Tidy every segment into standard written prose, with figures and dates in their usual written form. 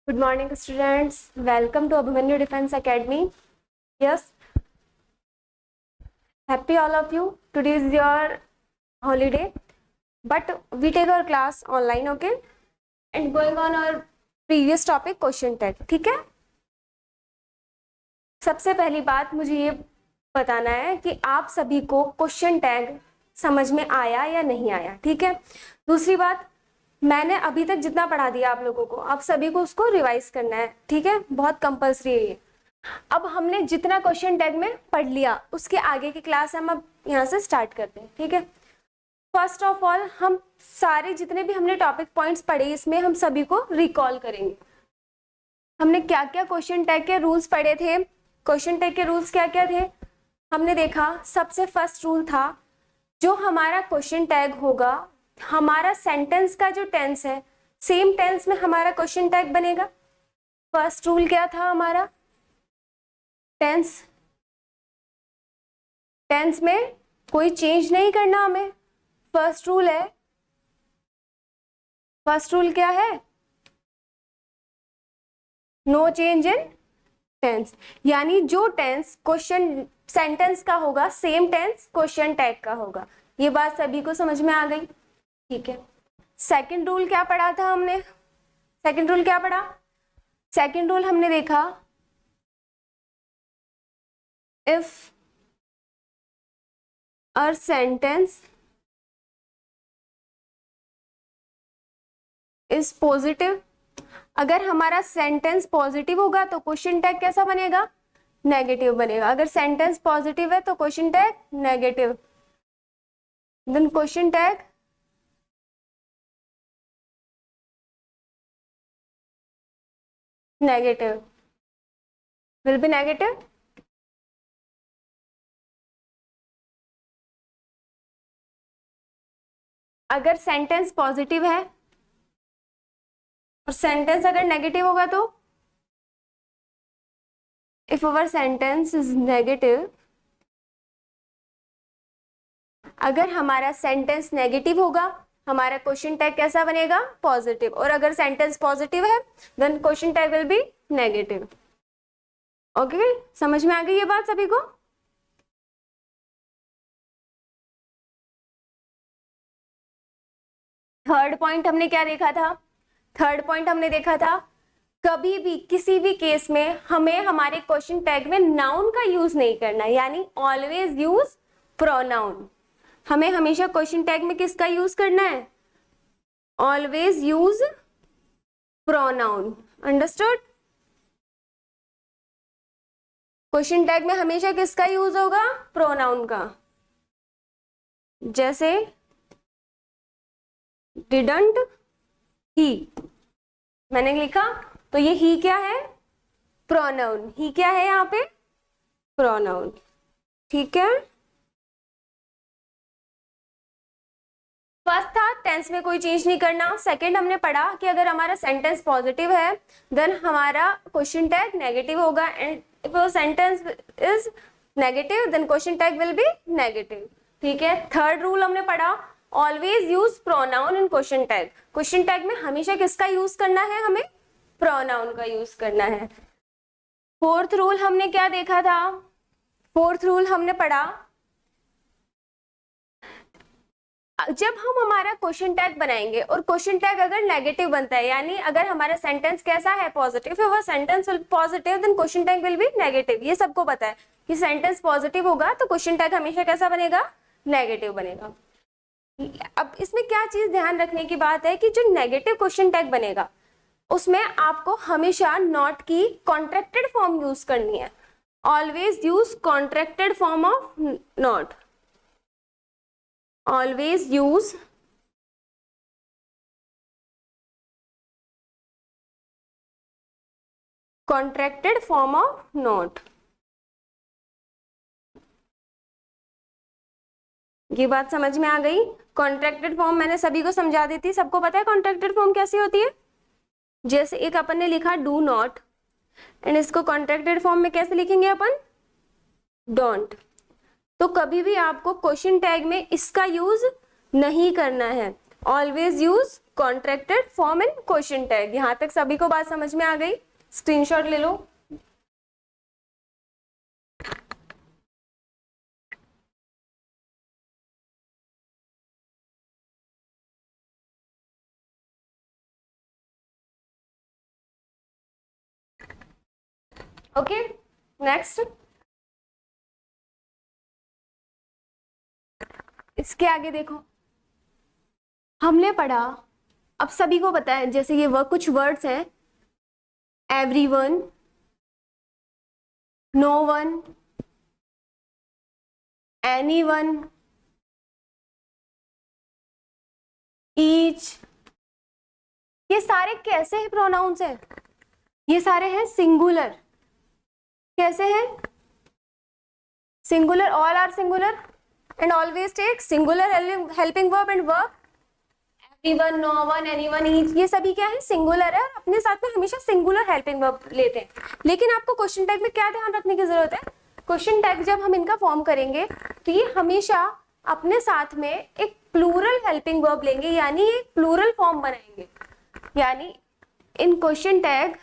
Good morning, students. Welcome to Abhimanyu Defense Academy. Yes, happy all of you. Today is your holiday, but we take our class online, okay? And going on our previous topic, question tag. ठीक है? सबसे पहली बात मुझे ये बताना है कि आप सभी को क्वेश्चन टैग समझ में आया या नहीं आया, ठीक है? दूसरी बात, मैंने अभी तक जितना पढ़ा दिया आप लोगों को, आप सभी को उसको रिवाइज करना है, ठीक है? बहुत कंपल्सरी है ये। अब हमने जितना क्वेश्चन टैग में पढ़ लिया, उसके आगे की क्लास हम अब यहाँ से स्टार्ट करते हैं, ठीक है? फर्स्ट ऑफ ऑल हम सारे जितने भी हमने टॉपिक पॉइंट्स पढ़े, इसमें हम सभी को रिकॉल करेंगे। हमने क्या क्या क्वेश्चन टैग के रूल्स पढ़े थे, क्वेश्चन टैग के रूल्स क्या क्या थे, हमने देखा। सबसे फर्स्ट रूल था, जो हमारा क्वेश्चन टैग होगा, हमारा सेंटेंस का जो टेंस है, सेम टेंस में हमारा क्वेश्चन टैग बनेगा। फर्स्ट रूल क्या था हमारा? टेंस में कोई चेंज नहीं करना हमें। फर्स्ट रूल है, फर्स्ट रूल क्या है? नो चेंज इन टेंस, यानी जो टेंस क्वेश्चन सेंटेंस का होगा, सेम टेंस क्वेश्चन टैग का होगा। ये बात सभी को समझ में आ गई, ठीक है? सेकंड रूल क्या पढ़ा था हमने? सेकंड रूल क्या पढ़ा? सेकंड रूल हमने देखा, if a sentence is positive, अगर हमारा सेंटेंस पॉजिटिव होगा तो क्वेश्चन टैग कैसा बनेगा? नेगेटिव बनेगा। अगर सेंटेंस पॉजिटिव है तो question tag negative, then question tag negative will be negative. अगर सेंटेंस पॉजिटिव है और सेंटेंस अगर नेगेटिव होगा तो, if our sentence is negative, अगर हमारा सेंटेंस नेगेटिव होगा, हमारा क्वेश्चन टैग कैसा बनेगा? पॉजिटिव। और अगर सेंटेंस पॉजिटिव है, then question tag will be negative. Okay, समझ में आ गई ये बात सभी को? थर्ड पॉइंट हमने क्या देखा था? थर्ड पॉइंट हमने देखा था, कभी भी किसी भी केस में हमें हमारे क्वेश्चन टैग में नाउन का यूज नहीं करना, यानी ऑलवेज यूज प्रोनाउन। हमें हमेशा क्वेश्चन टैग में किसका यूज करना है? Always use pronoun. Understood? Question tag में हमेशा किसका यूज होगा? प्रोनाउन का। जैसे डिडंट ही मैंने लिखा, तो ये ही क्या है? प्रोनाउन। ही क्या है यहाँ पे? प्रोनाउन, ठीक है? फर्स्ट था टेंस में कोई चेंज नहीं करना। सेकंड हमने पढ़ा कि अगर हमारा सेंटेंस पॉजिटिव है, देन हमारा क्वेश्चन टैग नेगेटिव होगा, and if sentence is negative, then question tag will be negative, ठीक है? थर्ड रूल हमने पढ़ा, always use pronoun in question tag. Question tag में हमेशा किसका यूज करना है? हमें प्रोनाउन का यूज करना है। फोर्थ रूल हमने क्या देखा था? फोर्थ रूल हमने पढ़ा, जब हम हमारा क्वेश्चन टैग बनाएंगे और क्वेश्चन टैग अगर नेगेटिव बनता है, यानी अगर हमारा सेंटेंस कैसा है? Positive. if our sentence will positive, then question tag will be negative। ये सबको पता है कि सेंटेंस पॉजिटिव होगा तो क्वेश्चन टैग हमेशा कैसा बनेगा? नेगेटिव बनेगा। अब इसमें क्या चीज ध्यान रखने की बात है कि जो नेगेटिव क्वेश्चन टैग बनेगा, उसमें आपको हमेशा नॉट की कॉन्ट्रैक्टेड फॉर्म यूज करनी है। Always use contracted form of not. Always use contracted form of not। ये बात समझ में आ गई? कॉन्ट्रैक्टेड फॉर्म मैंने सभी को समझा दी थी, सबको पता है कॉन्ट्रैक्टेड फॉर्म कैसी होती है? जैसे एक अपन ने लिखा डू नॉट, एंड इसको कॉन्ट्रैक्टेड फॉर्म में कैसे लिखेंगे अपन? डोंट। तो कभी भी आपको क्वेश्चन टैग में इसका यूज नहीं करना है। Always use contracted form in question tag. यहां तक सभी को बात समझ में आ गई? स्क्रीनशॉट ले लो। ओके, नेक्स्ट इसके आगे देखो, हमने पढ़ा, अब सभी को पता है, जैसे ये कुछ वर्ड्स हैं, everyone, no one, anyone, each, ये सारे कैसे हैं प्रोनाउंस हैं? ये सारे हैं सिंगुलर। कैसे हैं? Singular, all are singular and always take singular helping verb and verb. Everyone, no one, anyone, each, ये सभी क्या है? सिंगुलर है और अपने साथ में हमेशा सिंगुलर हेल्पिंग वर्ब लेते हैं। लेकिन आपको क्वेश्चन टैग में क्या ध्यान रखने की जरूरत है? क्वेश्चन टैग जब हम इनका फॉर्म करेंगे तो ये हमेशा अपने साथ में एक प्लूरल हेल्पिंग वर्ब लेंगे, यानी एक प्लूरल फॉर्म बनाएंगे। यानी in question tag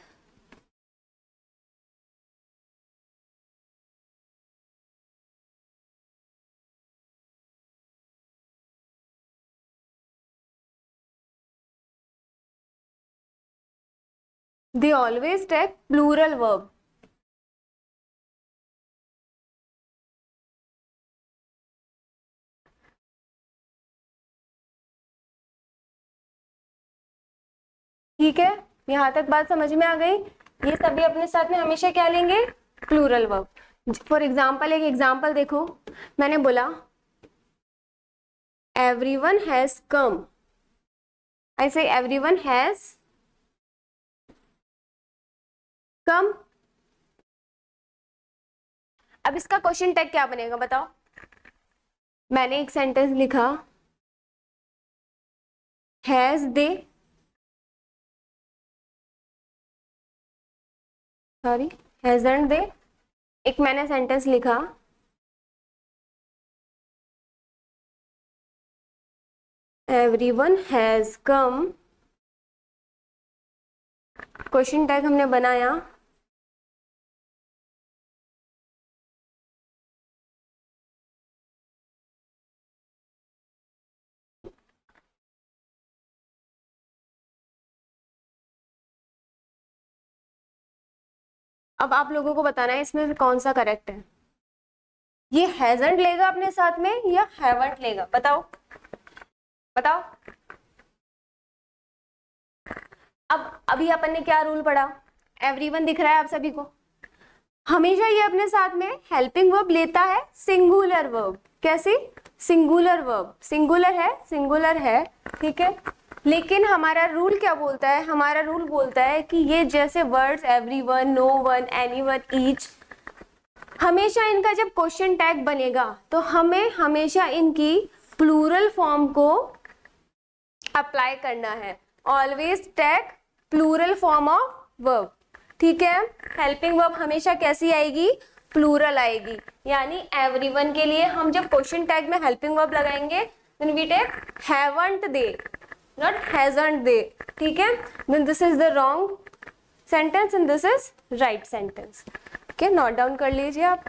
they always take plural verb। ठीक है, यहां तक बात समझ में आ गई? ये सभी अपने साथ में हमेशा क्या लेंगे? Plural verb. फॉर एग्जाम्पल, एक एग्जाम्पल देखो, मैंने बोला एवरीवन हैज कम, आई से एवरीवन हैज कम। अब इसका क्वेश्चन टैग क्या बनेगा बताओ? मैंने एक सेंटेंस लिखा, हैज दे, सॉरी हैजंट दे। एक मैंने सेंटेंस लिखा, everyone has come. Question tag हमने बनाया अब आप लोगों को बताना है इसमें कौन सा करेक्ट है। ये हैजंट लेगा अपने साथ में या हैवंट लेगा? बताओ बताओ। अब अभी अपन ने क्या रूल पढ़ा? एवरीवन दिख रहा है आप सभी को, हमेशा ये अपने साथ में हेल्पिंग वर्ब लेता है, सिंगुलर वर्ब। कैसे? सिंगुलर वर्ब, सिंगुलर है, ठीक है। लेकिन हमारा रूल क्या बोलता है? हमारा रूल बोलता है कि ये जैसे words everyone, no one, anyone, each, हमेशा इनका जब क्वेश्चन टैग बनेगा तो हमें हमेशा इनकी प्लूरल फॉर्म को अप्लाई करना है। Always tag plural form of verb, ठीक है। हेल्पिंग वर्ब हमेशा कैसी आएगी? प्लूरल आएगी। यानी एवरीवन के लिए हम जब क्वेश्चन टैग में हेल्पिंग वर्ब लगाएंगे then we take haven't they, not hasn't they, ठीक है। Then this is the wrong sentence and this is right sentence. Okay, note down कर लीजिए आप।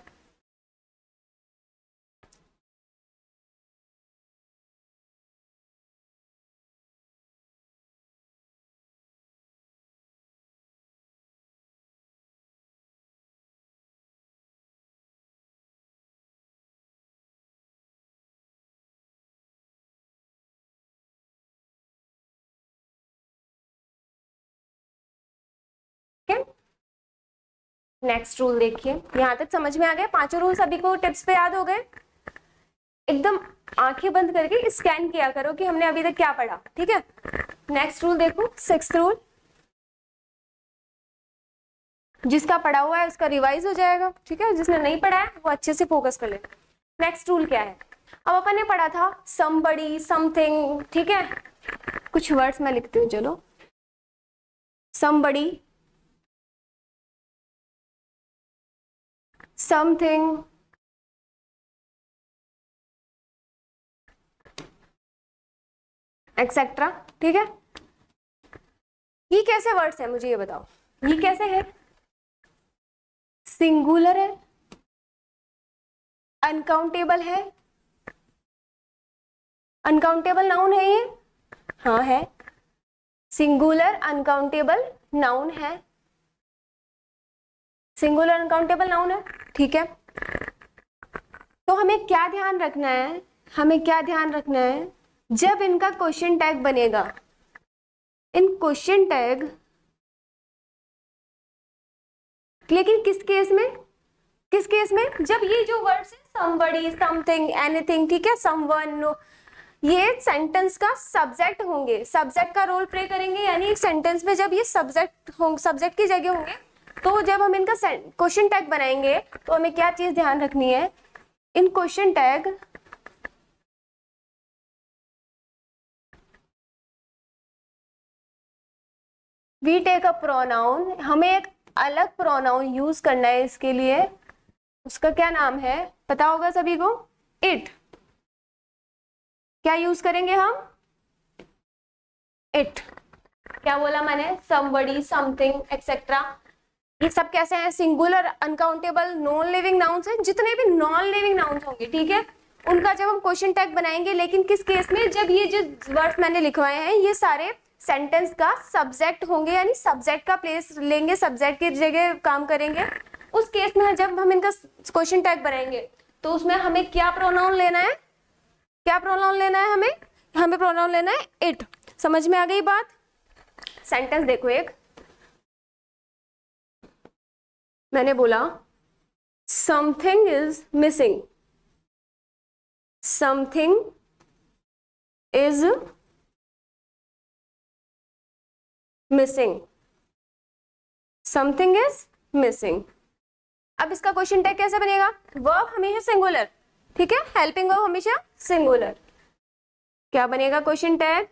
नेक्स्ट रूल देखिए, यहां तक समझ में आ गया? पांचों रूल सभी को टिप्स पे याद हो गए? एकदम आंखें बंद करके स्कैन किया करो कि हमने अभी तक क्या पढ़ा, ठीक है। नेक्स्ट रूल देखो, सिक्स्थ रूल, जिसका पढ़ा हुआ है उसका रिवाइज हो जाएगा, ठीक है। जिसने नहीं पढ़ा है वो अच्छे से फोकस कर ले। नेक्स्ट रूल क्या है? अब अपन ने पढ़ा था समबडी, समथिंग, ठीक है। कुछ वर्ड्स मैं लिखती हूँ, चलो। समबडी, समथिंग, एक्सेट्रा, ठीक है। ये कैसे वर्ड्स है, मुझे ये बताओ, ये कैसे है? सिंगुलर है, अनकाउंटेबल है, अनकाउंटेबल नाउन है ये, हाँ है, सिंगुलर अनकाउंटेबल नाउन है, सिंगुलर अनकाउंटेबल नाउन है, ठीक है। तो हमें क्या ध्यान रखना है, हमें क्या ध्यान रखना है, जब इनका क्वेश्चन टैग बनेगा, इन क्वेश्चन टैग, लेकिन किस केस में, किस केस में, जब ये जो वर्ड्स है somebody, something, anything, ठीक है, someone, no, ये सेंटेंस का सब्जेक्ट होंगे, सब्जेक्ट का रोल प्ले करेंगे, यानी सेंटेंस में जब ये सब्जेक्ट होंगे, सब्जेक्ट की जगह होंगे, तो जब हम इनका क्वेश्चन टैग बनाएंगे तो हमें क्या चीज ध्यान रखनी है, in question tag we take a pronoun, हमें एक अलग प्रोनाउन यूज करना है इसके लिए, उसका क्या नाम है पता होगा सभी को, इट। क्या यूज करेंगे हम, इट। क्या बोला मैंने, somebody, something, एक्सेट्रा, ये सब कैसे हैं, singular uncountable noun living nouns हैं, जितने भी नॉन लिविंग नाउन्स होंगे, ठीक है, उनका जब हम क्वेश्चन टैग बनाएंगे, लेकिन किस केस में, जब ये जो वर्ड्स मैंने लिखवाए हैं ये सारे सेंटेंस का सब्जेक्ट होंगे, यानी सब्जेक्ट का प्लेस लेंगे, सब्जेक्ट की जगह काम करेंगे, उस केस में जब हम इनका क्वेश्चन टैग बनाएंगे तो उसमें हमें क्या प्रोनाउन लेना है, क्या प्रोनाउन लेना है, हमें हमें प्रोनाउन लेना है इट। समझ में आ गई बात? सेंटेंस देखो, एक मैंने बोला something is missing, something is missing, something is missing. अब इसका क्वेश्चन टैग कैसे बनेगा, वर्ब हमेशा सिंगुलर, ठीक है, हेल्पिंग वर्ब हमेशा सिंगुलर, क्या बनेगा क्वेश्चन टैग,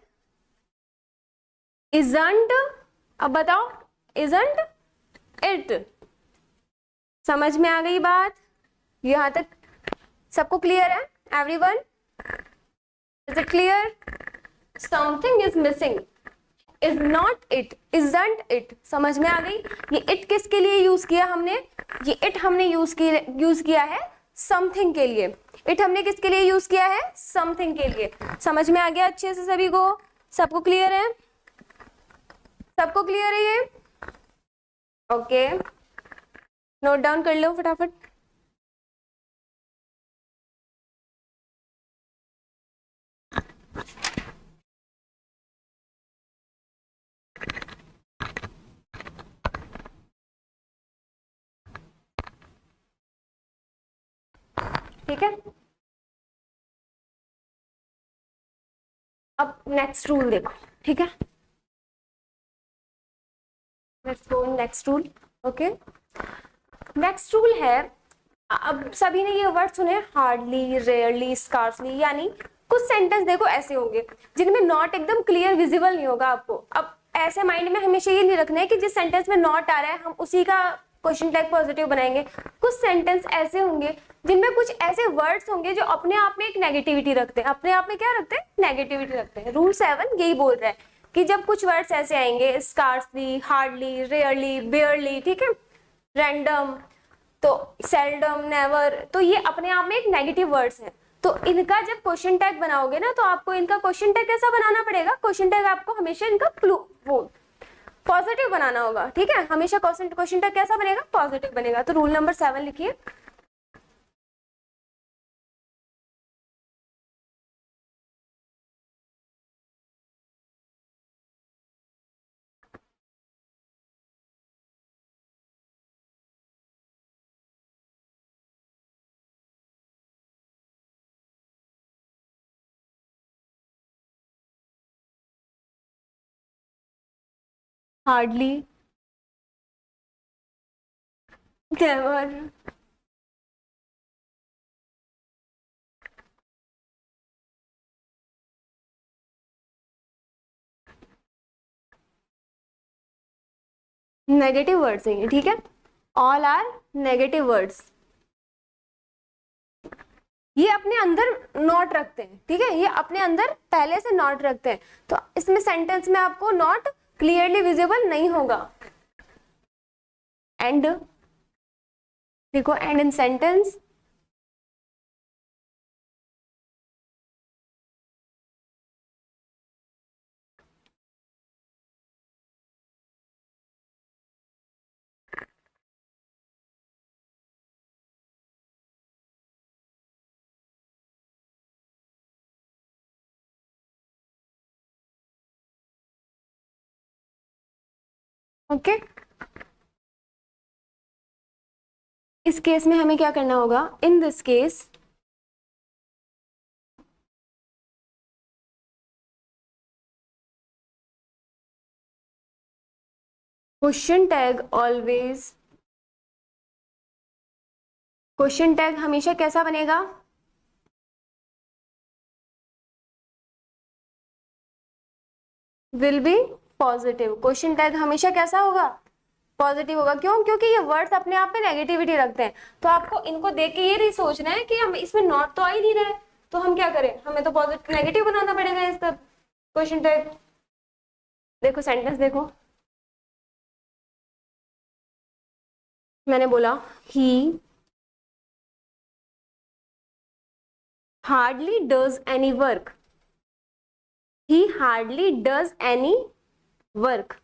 इजंट, अब बताओ, इजंट इट। समझ में आ गई बात? यहां तक सबको क्लियर है, everyone? Is it clear? Something is missing, is not it, isn't it. समझ में आ गई? ये इट किसके लिए यूज किया हमने, ये इट हमने यूज किया है समथिंग के लिए, इट हमने किसके लिए यूज किया है, समथिंग के लिए। समझ में आ गया अच्छे से सभी को? सबको क्लियर है? सबको क्लियर है ये? ओके, नोट डाउन कर लो फटाफट। ठीक है, अब नेक्स्ट रूल देखो, ठीक है, let's go next rule. Okay, next rule है, अब सभी ने ये वर्ड सुने, हार्डली, रेयरली, स्कार्सली, यानी कुछ सेंटेंस देखो ऐसे होंगे जिनमें नॉट एकदम क्लियर विजिबल नहीं होगा आपको। अब ऐसे माइंड में हमेशा ये नहीं रखना है कि जिस सेंटेंस में नॉट आ रहा है हम उसी का क्वेश्चन टैग पॉजिटिव बनाएंगे। कुछ सेंटेंस ऐसे होंगे जिनमें कुछ ऐसे वर्ड्स होंगे जो अपने आप में एक नेगेटिविटी रखते हैं, अपने आप में क्या रखते हैं, नेगेटिविटी रखते हैं। रूल 7 यही बोल रहा है कि जब कुछ वर्ड्स ऐसे आएंगे, स्कार्सली, हार्डली, रेयरली, बेयरली, ठीक है, रैंडम, तो सेल्डम, नेवर, तो ये अपने आप में एक नेगेटिव वर्ड्स हैं। तो इनका जब क्वेश्चन टैग बनाओगे ना, तो आपको इनका क्वेश्चन टैग कैसा बनाना पड़ेगा, क्वेश्चन टैग आपको हमेशा इनका वो पॉजिटिव बनाना होगा, ठीक है, हमेशा क्वेश्चन टैग कैसा बनेगा, पॉजिटिव बनेगा। तो रूल नंबर 7 लिखिए, हार्डली, नेवर, नेगेटिव वर्ड्स हैं ये, ठीक है, ऑल आर नेगेटिव वर्ड्स। ये अपने अंदर नॉट रखते हैं, ठीक है, ये अपने अंदर पहले से नॉट रखते हैं। तो इसमें सेंटेंस में आपको नॉट क्लियरली विजिबल नहीं होगा। एंड देखो, एंड इन सेंटेंस, ओके। इस केस में हमें क्या करना होगा, इन this case question tag always, question tag हमेशा कैसा बनेगा, will be positive. Question tag हमेशा कैसा होगा, पॉजिटिव होगा। क्यों? क्योंकि ये वर्ड्स अपने आप में नेगेटिविटी रखते हैं, तो आपको इनको देख के ये नहीं सोचना है कि हम इसमें नॉट तो आ ही नहीं रहे, तो हम क्या करें, हमें तो पॉजिटिव नेगेटिव बनाना पड़ेगा इसका क्वेश्चन टैग। देखो सेंटेंस देखो, मैंने बोला ही hardly does any work, he hardly does any work.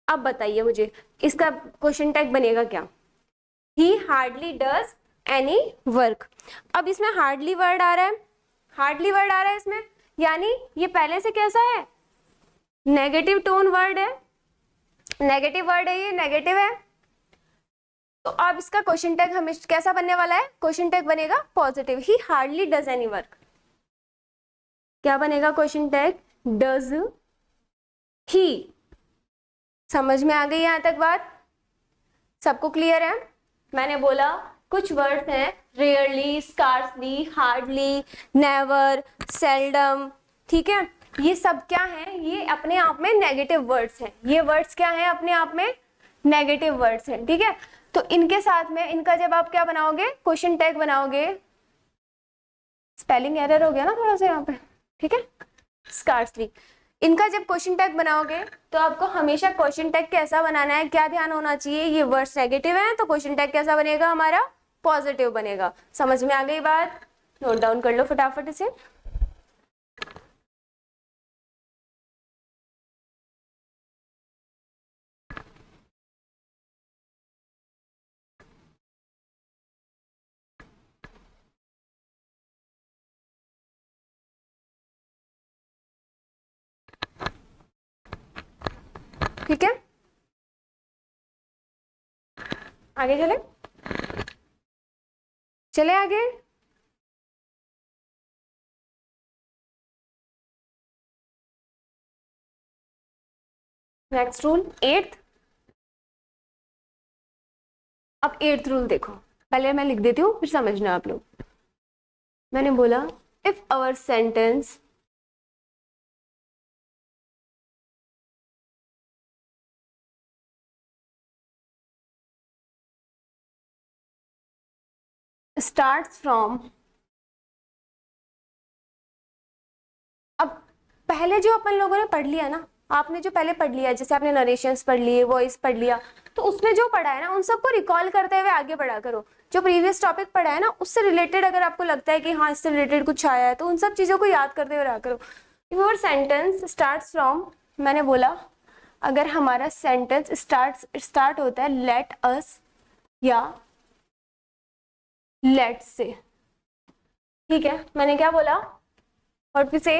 अब बताइए मुझे इसका क्वेश्चन टैग बनेगा क्या, ही हार्डली डज एनी वर्क। अब इसमें हार्डली वर्ड आ रहा है, हार्डली वर्ड आ रहा है इसमें, यानी ये पहले से कैसा है, नेगेटिव टोन वर्ड है, नेगेटिव वर्ड है, ये नेगेटिव है। तो अब इसका क्वेश्चन टैग हमेशा कैसा बनने वाला है, क्वेश्चन टैग बनेगा positive, he hardly does any work. क्या बनेगा क्वेश्चन टैग, डज ही। समझ में आ गई यहां तक बात, सबको क्लियर है? मैंने बोला कुछ वर्ड्स हैं, rarely, scarcely, hardly, never, seldom, ठीक है, ये सब क्या है, ये अपने आप में नेगेटिव वर्ड्स हैं। ये वर्ड्स क्या हैं, अपने आप में नेगेटिव वर्ड्स हैं, ठीक है। तो इनके साथ में इनका जब आप क्या बनाओगे, क्वेश्चन टैग बनाओगे, स्पेलिंग एरर हो गया ना थोड़ा सा यहाँ पे, ठीक है, स्कार्सली, इनका जब क्वेश्चन टैग बनाओगे तो आपको हमेशा क्वेश्चन टैग कैसा बनाना है, क्या ध्यान होना चाहिए, ये वर्ड्स नेगेटिव है तो क्वेश्चन टैग कैसा बनेगा हमारा, पॉजिटिव बनेगा। समझ में आ गई बात? नोट डाउन कर लो फटाफट इसे। ठीक है, आगे चले, चले आगे। Next rule, eighth. अब एट्थ रूल देखो, पहले मैं लिख देती हूँ फिर समझना आप लोग। मैंने बोला if our sentence starts from, अब पहले जो अपन लोगों ने पढ़ लिया ना, आपने जो पहले पढ़ लिया, जैसे आपने नरेशंस पढ़ लिए, वॉइस पढ़ लिया, तो उसमें जो पढ़ा है ना उन सबको रिकॉल करते हुए आगे पढ़ा करो। जो प्रीवियस टॉपिक पढ़ा है ना उससे रिलेटेड अगर आपको लगता है कि हाँ इससे रिलेटेड कुछ आया है तो उन सब चीजों को याद करते हुए रहा करो। योर सेंटेंस स्टार्ट्स फ्रॉम, मैंने बोला अगर हमारा सेंटेंस स्टार्ट होता है लेट अस या लेट्स से, ठीक है, मैंने क्या बोला, और फिर से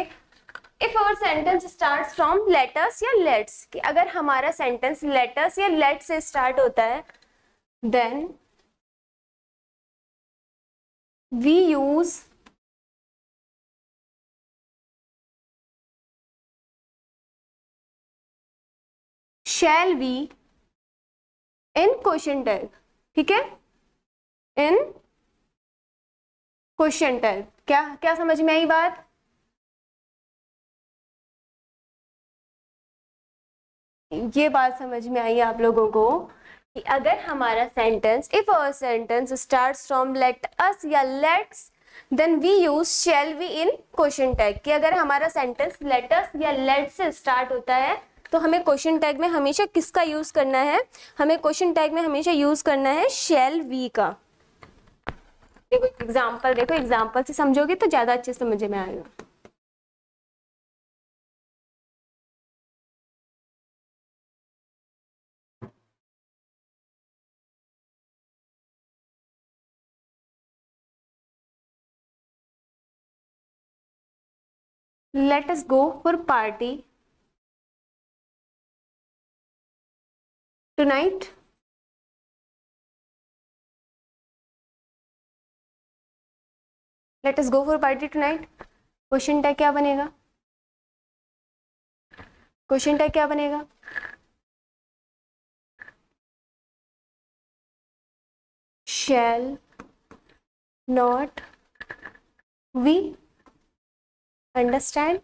if our sentence starts from let us या लेट्स, कि अगर हमारा सेंटेंस लेटस या लेट से स्टार्ट होता है then we use shall we in question tag, ठीक है, इन क्वेश्चन टैग। क्या क्या समझ में आई बात? ये बात समझ में आई आप लोगों को कि अगर हमारा sentence, if our sentence starts from let us या let's then we use shall we in question tag, कि अगर हमारा सेंटेंस लेट अस या लेट से स्टार्ट होता है तो हमें क्वेश्चन टैग में हमेशा किसका यूज करना है, हमें क्वेश्चन टैग में हमेशा यूज करना है शैल वी का। देखो एग्जाम्पल, देखो एग्जाम्पल से समझोगे तो ज्यादा अच्छे से समझ में आएगा। Let us go for party tonight. Let us go for party tonight. Question tag क्या बनेगा, क्वेश्चन टैग क्या बनेगा, shall not we understand।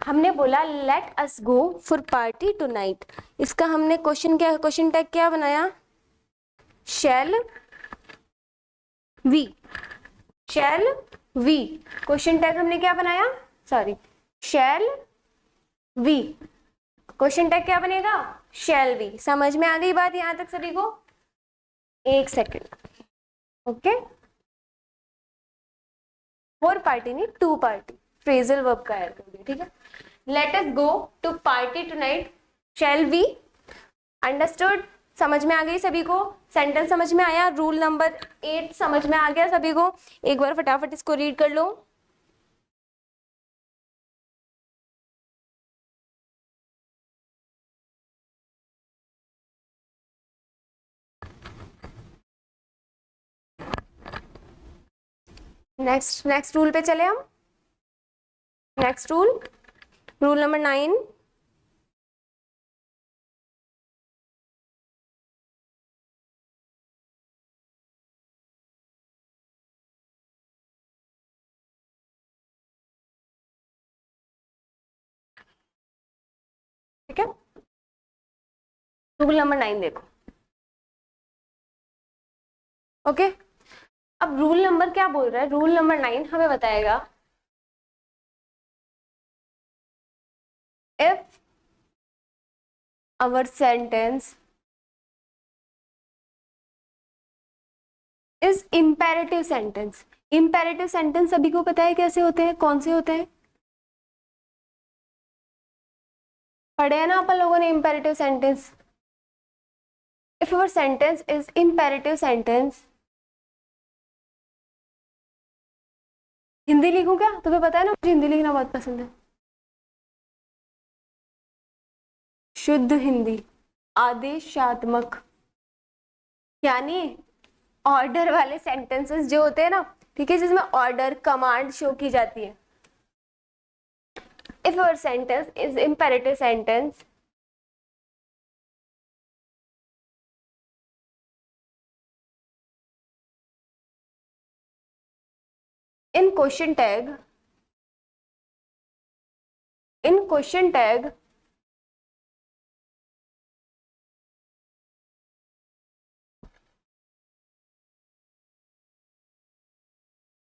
हमने बोला let us go for party tonight, इसका हमने क्वेश्चन क्या, क्वेश्चन टैग क्या बनाया, shall we, shall we. Question tag हमने क्या बनाया, sorry, shall we. Question tag क्या बनेगा, शैल वी। समझ में आ गई बात यहां तक सभी को? एक सेकेंड, ओके। फोर पार्टी नहीं, टू पार्टी, फ्रेजल वर्ब का ऐड कर दिया, ठीक है। Let us go to party tonight, shall we. Understood? समझ में आ गई सभी को? सेंटेंस समझ में आया? रूल नंबर 8 समझ में आ गया सभी को? एक बार फटाफट इसको रीड कर लो। नेक्स्ट रूल पे चले हम। Next rule, rule number 9। ठीक है, रूल नंबर 9 देखो, ओके। अब रूल नंबर क्या बोल रहा है, रूल नंबर 9 हमें बताएगा if our sentence is imperative sentence. Imperative sentence सभी को पता है कैसे होते हैं, कौन से होते हैं, पढ़े हैं ना अपन लोगों ने imperative sentence. If our sentence is imperative sentence, Hindi लिखूं क्या? तुम्हें पता है ना मुझे हिंदी लिखना बहुत पसंद है। शुद्ध हिंदी, आदेशात्मक, यानी ऑर्डर वाले सेंटेंसेस जो होते हैं ना, ठीक है, जिसमें ऑर्डर, कमांड शो की जाती है। If our sentence is imperative sentence, in question tag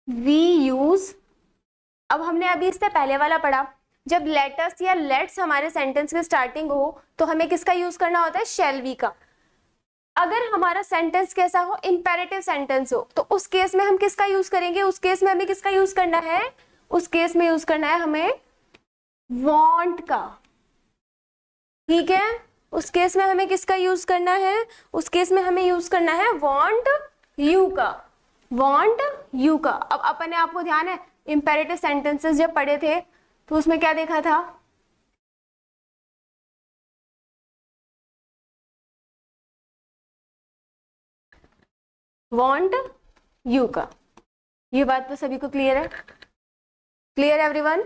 we use, अब हमने अभी इससे पहले वाला पढ़ा, जब लेटर्स या लेट्स हमारे सेंटेंस के स्टार्टिंग हो तो हमें किसका यूज करना होता है, शैल वी का। अगर हमारा सेंटेंस कैसा हो, इंपेरेटिव सेंटेंस हो, तो उस केस में हम किसका यूज करेंगे, उस केस में हमें किसका यूज करना है, उस केस में यूज करना है हमें वांट का, ठीक है। उस केस में हमें किसका यूज करना है, उस केस में हमें यूज करना है वांट यू का, वांट यू का। अब अपने आप को ध्यान है, इंपेरेटिव सेंटेंसेस जब पढ़े थे तो उसमें क्या देखा था, वांट यू का। ये बात तो सभी को क्लियर है? Clear everyone?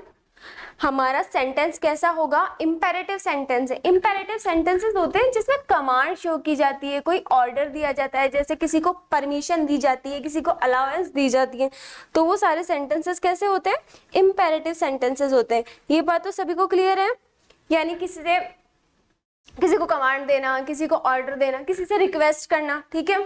हमारा सेंटेंस कैसा होगा, इंपेरेटिव सेंटेंस है। इंपेरेटिव सेंटेंसेस होते हैं जिसमें कमांड शो की जाती है, कोई ऑर्डर दिया जाता है, जैसे किसी को परमिशन दी जाती है, किसी को अलाउंस दी जाती है, तो वो सारे सेंटेंसेस कैसे होते हैं, इंपेरेटिव सेंटेंसेस होते हैं। ये बात तो सभी को क्लियर है? यानी किसी को कमांड देना, किसी को ऑर्डर देना, किसी से रिक्वेस्ट करना, ठीक है,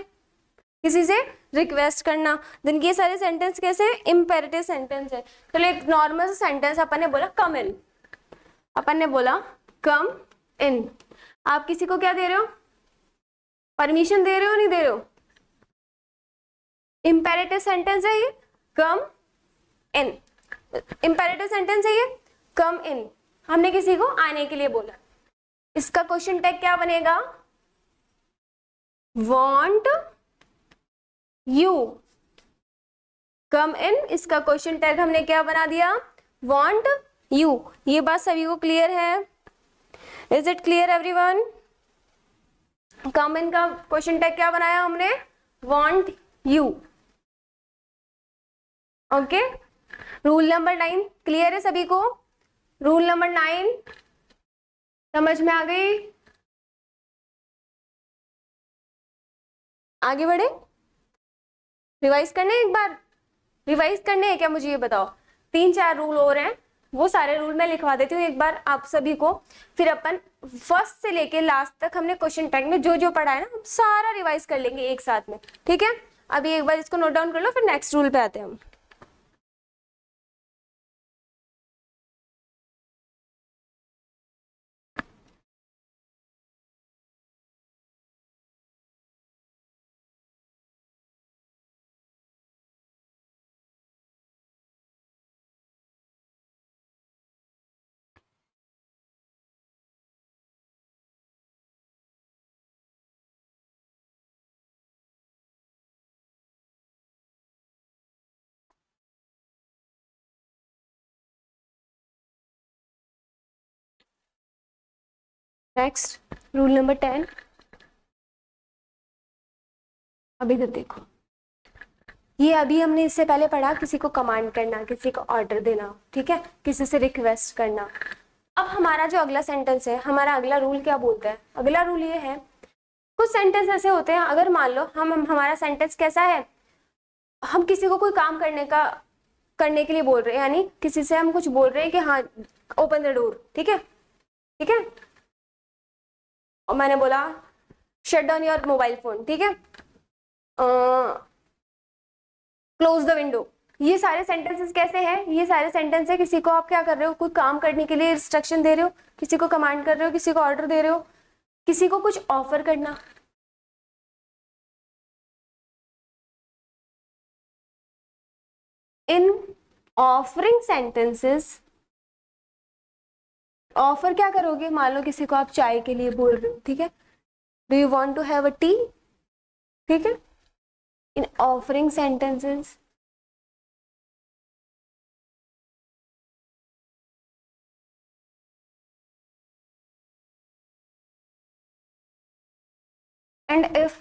किसी से रिक्वेस्ट करना, देन ये सारे सेंटेंस कैसे, इंपेरेटिव सेंटेंस है। चलो एक नॉर्मल सेंटेंस अपन ने बोला कम इन, अपन ने बोला कम इन। आप किसी को क्या दे रहे हो, परमिशन दे रहे हो, नहीं दे रहे हो? इंपेरेटिव सेंटेंस है ये, कम इन। इंपेरेटिव सेंटेंस है ये, कम इन। हमने किसी को आने के लिए बोला, इसका क्वेश्चन टैग क्या बनेगा, want you come in। इसका क्वेश्चन टैग हमने क्या बना दिया, want you। ये बात सभी को क्लियर है? Is it clear everyone? come in का क्वेश्चन टैग क्या बनाया हमने, want you। Okay, rule number 9 clear है सभी को? रूल नंबर 9 समझ में आ गई? आगे बढ़े, रिवाइज करने एक बार, रिवाइज करने हैं क्या, मुझे ये बताओ। 3-4 रूल और हैं, वो सारे रूल मैं लिखवा देती हूँ एक बार आप सभी को, फिर अपन फर्स्ट से लेके लास्ट तक हमने क्वेश्चन टैग में जो जो पढ़ा है ना, हम सारा रिवाइज कर लेंगे एक साथ में, ठीक है? अभी एक बार इसको नोट डाउन कर लो, फिर नेक्स्ट रूल पे आते हैं हम। नेक्स्ट रूल नंबर 10, अभी तो देखो, ये अभी हमने इससे पहले पढ़ा किसी को कमांड करना, किसी को ऑर्डर देना, ठीक है, किसी से रिक्वेस्ट करना। अब हमारा जो अगला सेंटेंस है, हमारा अगला रूल क्या बोलता है? अगला रूल ये है, कुछ सेंटेंस ऐसे होते हैं, अगर मान लो हम हमारा सेंटेंस कैसा है, हम किसी को कोई काम करने के लिए बोल रहे हैं, यानी किसी से हम कुछ बोल रहे हैं कि हाँ ओपन द डोर, ठीक है, ठीक है, और मैंने बोला shut down your mobile phone, ठीक है, क्लोज द विंडो। ये सारे सेंटेंसेस कैसे हैं? ये सारे सेंटेंस है, किसी को आप क्या कर रहे हो, कोई काम करने के लिए इंस्ट्रक्शन दे रहे हो, किसी को कमांड कर रहे हो, किसी को ऑर्डर दे रहे हो, किसी को कुछ ऑफर करना। इन ऑफरिंग सेंटेंसेस, ऑफर क्या करोगे, मान लो किसी को आप चाय के लिए बोल रहे हो, ठीक है, do you want to have a tea, ठीक है, in offering sentences and if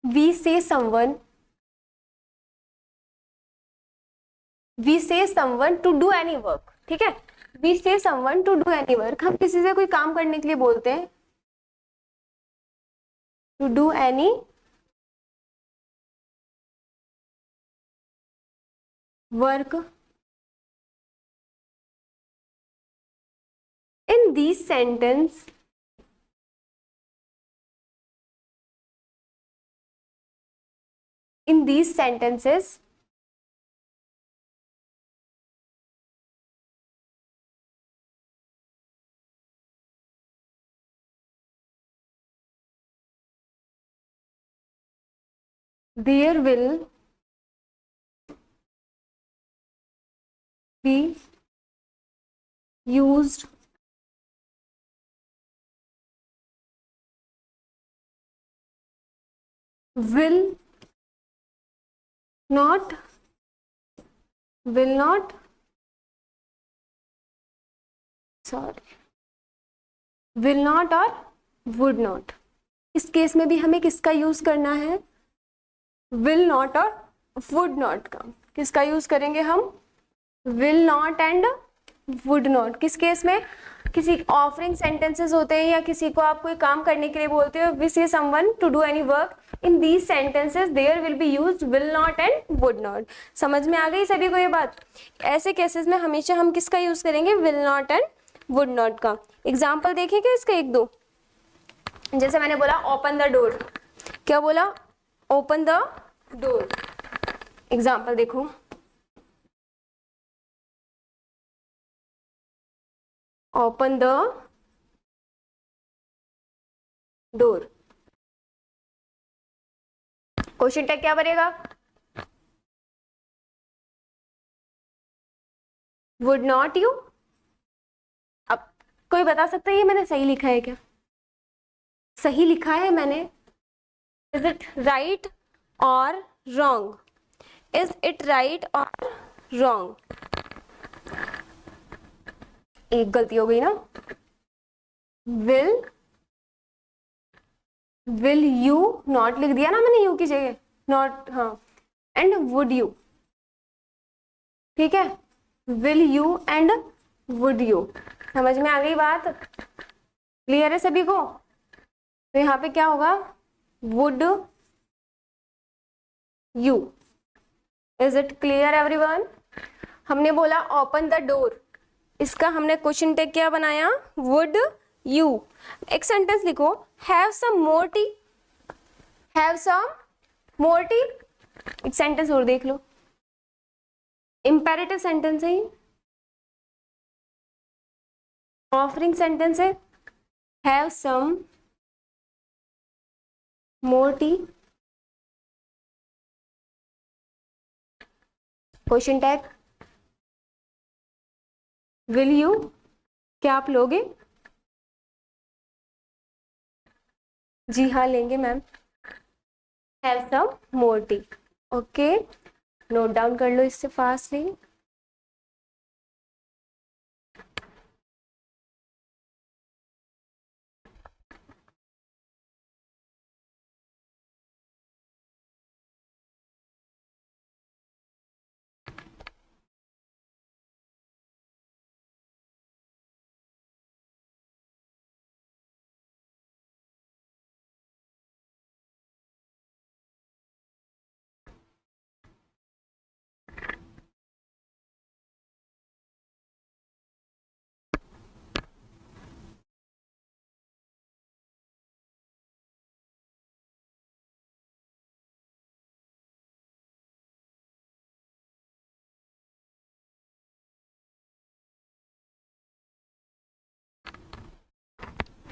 we say someone to do any work, ठीक है, we say someone to do any work, हम किसी से कोई काम करने के लिए बोलते हैं, to do any work। in these sentences there will be used will not और would not। इस केस में भी हमें किसका यूज करना है, will not और would not का। किसका यूज करेंगे हम, will not and would not। किस केस में, किसी ऑफरिंग सेंटेंसेस होते हैं या किसी को आप कोई काम करने के लिए बोलते हो, we say someone to do any work, in these sentences there will be used will not and would not। समझ में आ गई सभी को ये बात? ऐसे केसेस में हमेशा हम किसका यूज करेंगे, will not and would not का। एग्जाम्पल देखेंगे इसका एक दो, जैसे मैंने बोला ओपन द डोर, क्या बोला, ओपन द डोर। एग्जाम्पल देखो, open the door. Question tag क्या बनेगा? Would not you. अब कोई बता सकता है ये मैंने सही लिखा है क्या? सही लिखा है मैंने? इज इट राइट और रॉन्ग? इज इट राइट और रॉन्ग? एक गलती हो गई ना। विल यू नॉट लिख दिया ना मैंने, यू की जगह नॉट, हाँ। एंड वुड यू, ठीक है, will you and would you. समझ में आ गई बात? क्लियर है सभी को? तो यहाँ पे क्या होगा? Would you. Is it clear everyone? हमने बोला ओपन द डोर, इसका हमने क्वेश्चन टैग क्या बनाया? Would you. एक सेंटेंस लिखो, have some more tea. Have some more tea. एक सेंटेंस और देख लो, इंपेरेटिव सेंटेंस है ये, ऑफरिंग सेंटेंस है। Have some more tea, question tag will you. क्या आप लोगे? जी हाँ लेंगे ma'am. Have some more tea. Okay, note down कर लो इससे फास्टली।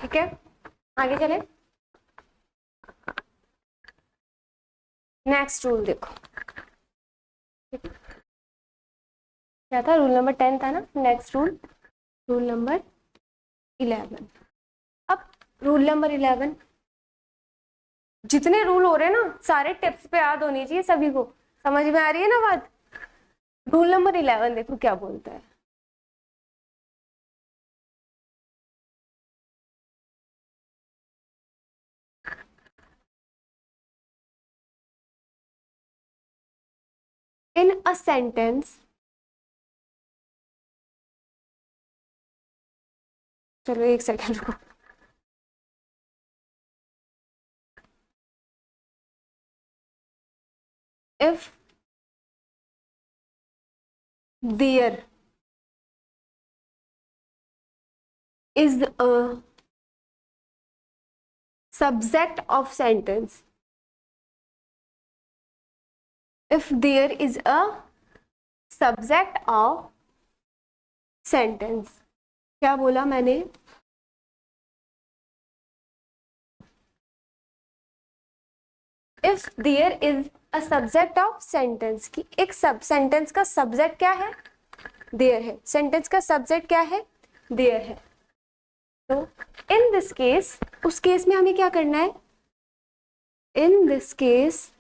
ठीक है, आगे चले। नेक्स्ट रूल देखो, क्या था? रूल नंबर 10 था ना। Next rule, rule number 11। अब रूल नंबर 11, जितने रूल हो रहे हैं ना सारे टिप्स पे याद होनी चाहिए सभी को। समझ में आ रही है ना बात? रूल नंबर 11 देखो क्या बोलता है। इन अ सेंटेंस, चलो एक सेकेंड रुको। If there is a subject of sentence, if there is a subject of sentence, क्या बोला मैंने? if there is a subject of sentence, कि एक सब सेंटेंस का सब्जेक्ट क्या है? there है। सेंटेंस का सब्जेक्ट क्या है? there है। तो इन दिस केस, उस केस में हमें क्या करना है? इन दिस केस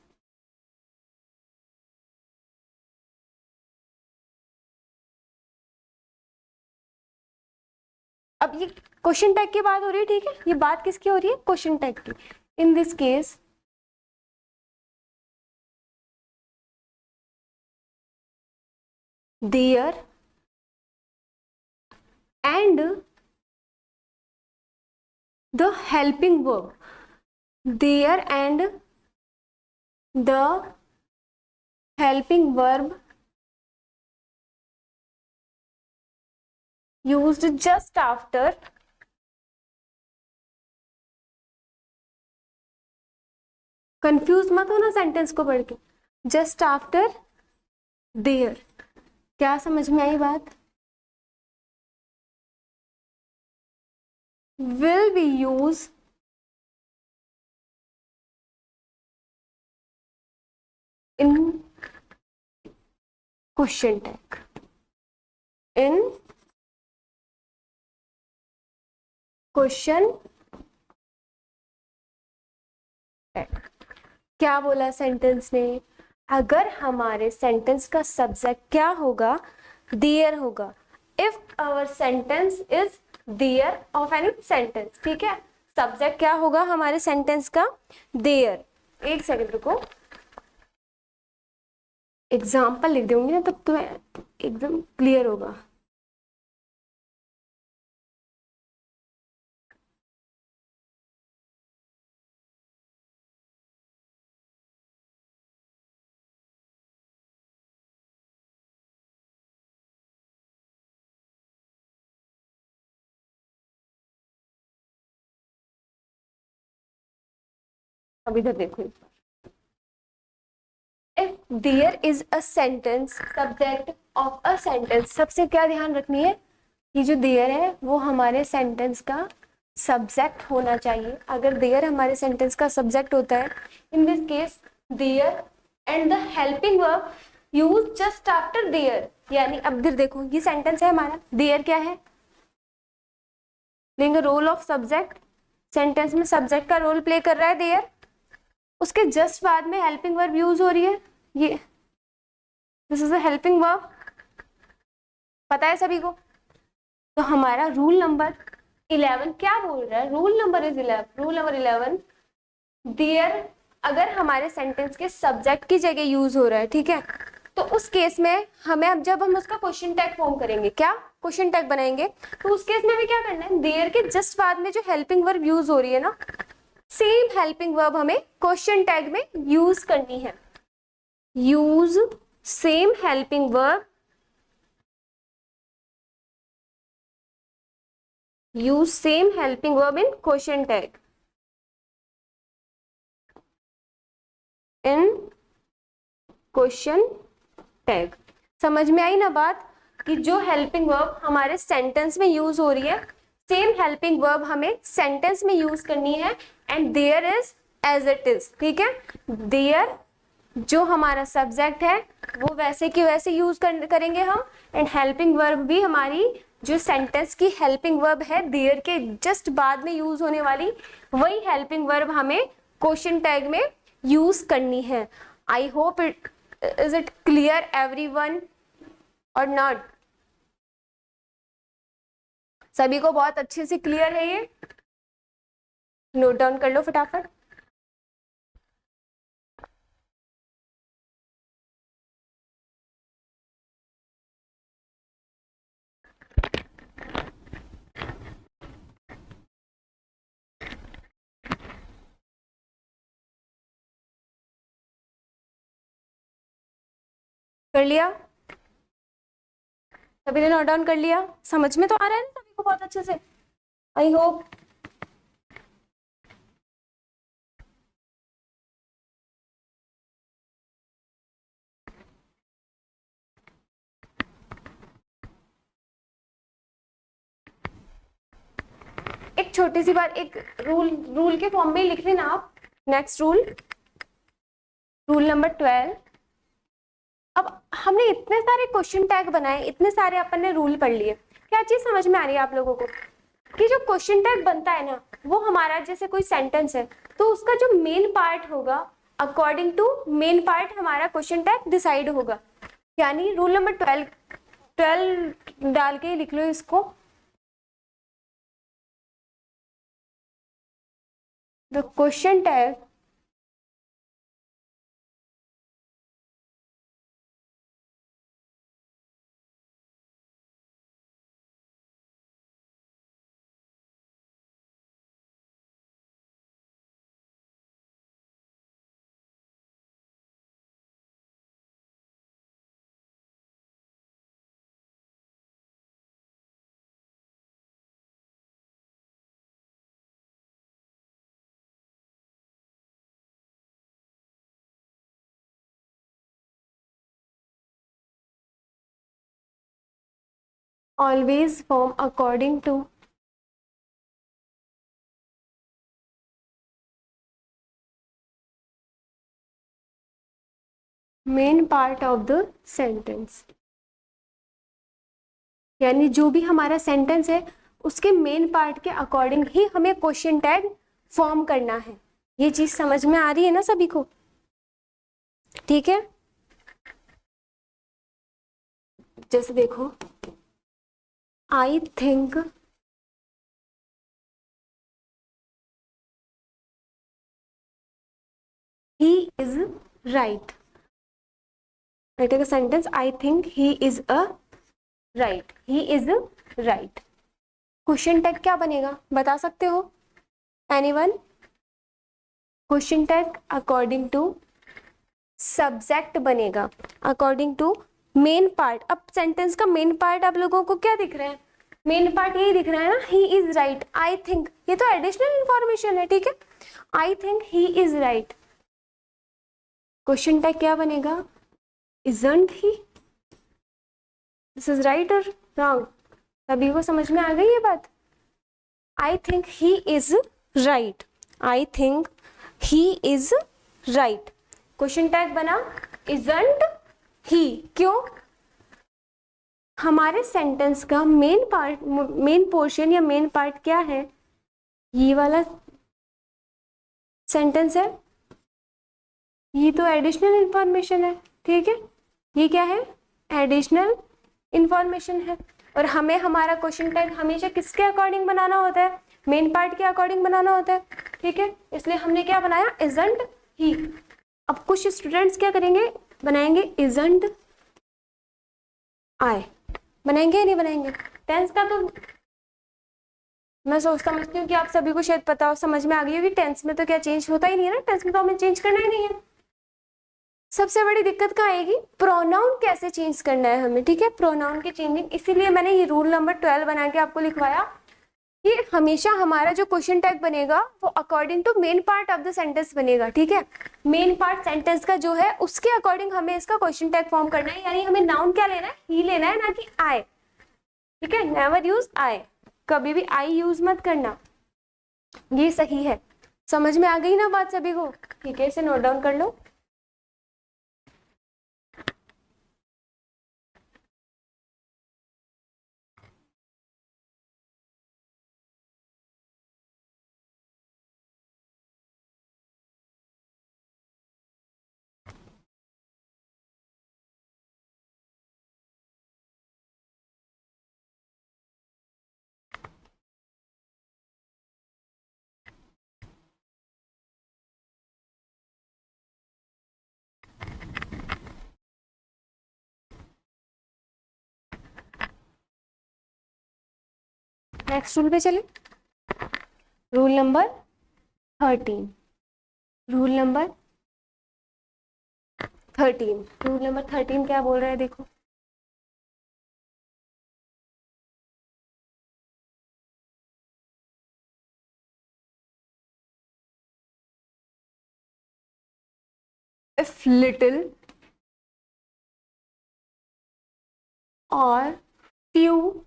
अब ये क्वेश्चन टैग की बात हो रही है, ठीक है? ये बात किसकी हो रही है? क्वेश्चन टैग की। In this case there and the helping verb, there and the helping verb used just after confuse मत हो ना सेंटेंस को पढ़ के, जस्ट आफ्टर देयर। क्या समझ में आई बात? will be used in question tag, in question tag. क्या बोला सेंटेंस ने? अगर हमारे सेंटेंस का सब्जेक्ट क्या होगा? देयर होगा। If our sentence is there of any sentence, ठीक है, सब्जेक्ट क्या होगा हमारे सेंटेंस का? देयर। एक सेकंड रुको, एग्जाम्पल लिख दूंगी ना तब तुम्हें एकदम क्लियर होगा। अब इधर देखो, if there is a sentence subject of a sentence, सबसे क्या ध्यान रखनी है कि जो देयर है वो हमारे सेंटेंस का सब्जेक्ट होना चाहिए। अगर देयर हमारे सेंटेंस का सब्जेक्ट होता है, in this case there and the helping verb use just after there, यानी अब इधर देखो ये सेंटेंस है हमारा, देयर क्या है? Playing role of subject, sentence में सब्जेक्ट का रोल प्ले कर रहा है देयर, उसके जस्ट बाद में हेल्पिंग वर्ब यूज हो रही है, ये this is a helping verb, पता है सभी को? तो हमारा रूल नंबर 11 क्या बोल रहा है? Rule number is 11, rule number 11, there अगर हमारे सेंटेंस के सब्जेक्ट की जगह यूज हो रहा है, ठीक है, तो उस केस में हमें, अब जब हम उसका क्वेश्चन टैग फॉर्म करेंगे, क्या क्वेश्चन टैग बनाएंगे, तो उस केस में हमें क्या करना है? देयर के जस्ट बाद में जो हेल्पिंग वर्ब यूज हो रही है ना, सेम हेल्पिंग वर्ब हमें क्वेश्चन टैग में यूज करनी है। Use same helping verb, use same helping verb in question tag, in question tag। समझ में आई ना बात कि जो हेल्पिंग वर्ब हमारे सेंटेंस में यूज हो रही है, सेम हेल्पिंग वर्ब हमें सेंटेंस में यूज करनी है, and there is as it is, ठीक है। देयर जो हमारा सब्जेक्ट है वो वैसे की वैसे यूज करेंगे हम, एंड हेल्पिंग वर्ब भी हमारी जो सेंटेंस की हेल्पिंग वर्ब है देयर के जस्ट बाद में यूज होने वाली, वही हेल्पिंग वर्ब हमें क्वेश्चन टैग में यूज करनी है। I hope is it clear everyone और नॉट? सभी को बहुत अच्छे से क्लियर है ये? नोट डाउन कर लो फटाफट। कर लिया? सभी ने नोट डाउन कर लिया? समझ में तो आ रहा है ना सभी को बहुत अच्छे से? I hope. एक छोटी सी बात, एक रूल, रूल के फॉर्म में ही लिख लेना आप। Next rule, rule number 12। अब हमने इतने सारे क्वेश्चन टैग बनाए, इतने सारे अपन ने रूल पढ़ लिए, क्या चीज समझ में आ रही है आप लोगों को कि जो क्वेश्चन टैग बनता है ना, वो हमारा जैसे कोई सेंटेंस है तो उसका जो मेन पार्ट होगा, अकॉर्डिंग टू मेन पार्ट हमारा क्वेश्चन टैग डिसाइड होगा। यानी रूल नंबर 12, 12 डाल के लिख लो इसको। The question tag always form according to main part of the sentence, यानी जो भी हमारा सेंटेंस है उसके मेन पार्ट के अकॉर्डिंग ही हमें क्वेश्चन टैग फॉर्म करना है। ये चीज समझ में आ रही है ना सभी को? ठीक है, जैसे देखो, I think he is right. I take a sentence, I think he is a right. He is right. Question tag क्या बनेगा बता सकते हो? Anyone? Question tag according to subject बनेगा, अकॉर्डिंग टू मेन पार्ट। अब सेंटेंस का main part आप लोगों को क्या दिख रहा है? मेन पार्ट यही दिख रहा है ना, he is right, I think, ये तो एडिशनल इंफॉर्मेशन है, ठीक है। I think he is right, question tag क्या बनेगा? Isn't he? This is right और रॉन्ग? सभी को समझ में आ गई ये बात? I think he is right, I think he is right, question tag बना इजंट ही। क्यों? हमारे सेंटेंस का मेन पार्ट, मेन पोर्शन या मेन पार्ट क्या है? ये वाला सेंटेंस है, ये तो एडिशनल इंफॉर्मेशन है, ठीक है। ये क्या है? एडिशनल इंफॉर्मेशन है, और हमें हमारा क्वेश्चन टैग हमेशा किसके अकॉर्डिंग बनाना होता है? मेन पार्ट के अकॉर्डिंग बनाना होता है, ठीक है। इसलिए हमने क्या बनाया? Isn't he. अब कुछ स्टूडेंट्स क्या करेंगे? बनाएंगे इजंट आई। बनाएंगे या नहीं बनाएंगे? टेंस का तो मैं समझती हूँ कि आप सभी को शायद पता हो, समझ में आ गई होगी। टेंस में तो क्या चेंज होता ही नहीं है ना, टेंस में तो हमें चेंज करना ही नहीं है। सबसे बड़ी दिक्कत कहाँ आएगी? प्रोनाउन कैसे चेंज करना है हमें, ठीक है। प्रोनाउन की चेंजिंग, इसीलिए मैंने ये रूल नंबर 12 बना के आपको लिखवाया कि हमेशा हमारा जो क्वेश्चन टैग बनेगा वो according to main part of the sentence बनेगा, ठीक है। मेन पार्ट सेंटेंस का जो है उसके अकॉर्डिंग हमें इसका क्वेश्चन टैग फॉर्म करना है, यानी हमें नाउन क्या लेना है? ही लेना है, ना कि आई, ठीक है। नेवर यूज आई, कभी भी आई यूज मत करना, ये सही है। समझ में आ गई ना बात सभी को? ठीक है, इसे नोट डाउन कर लो। नेक्स्ट रूल पे चले, rule number 13। Rule number 13, rule number 13 क्या बोल रहा है देखो। इफ लिटिल और few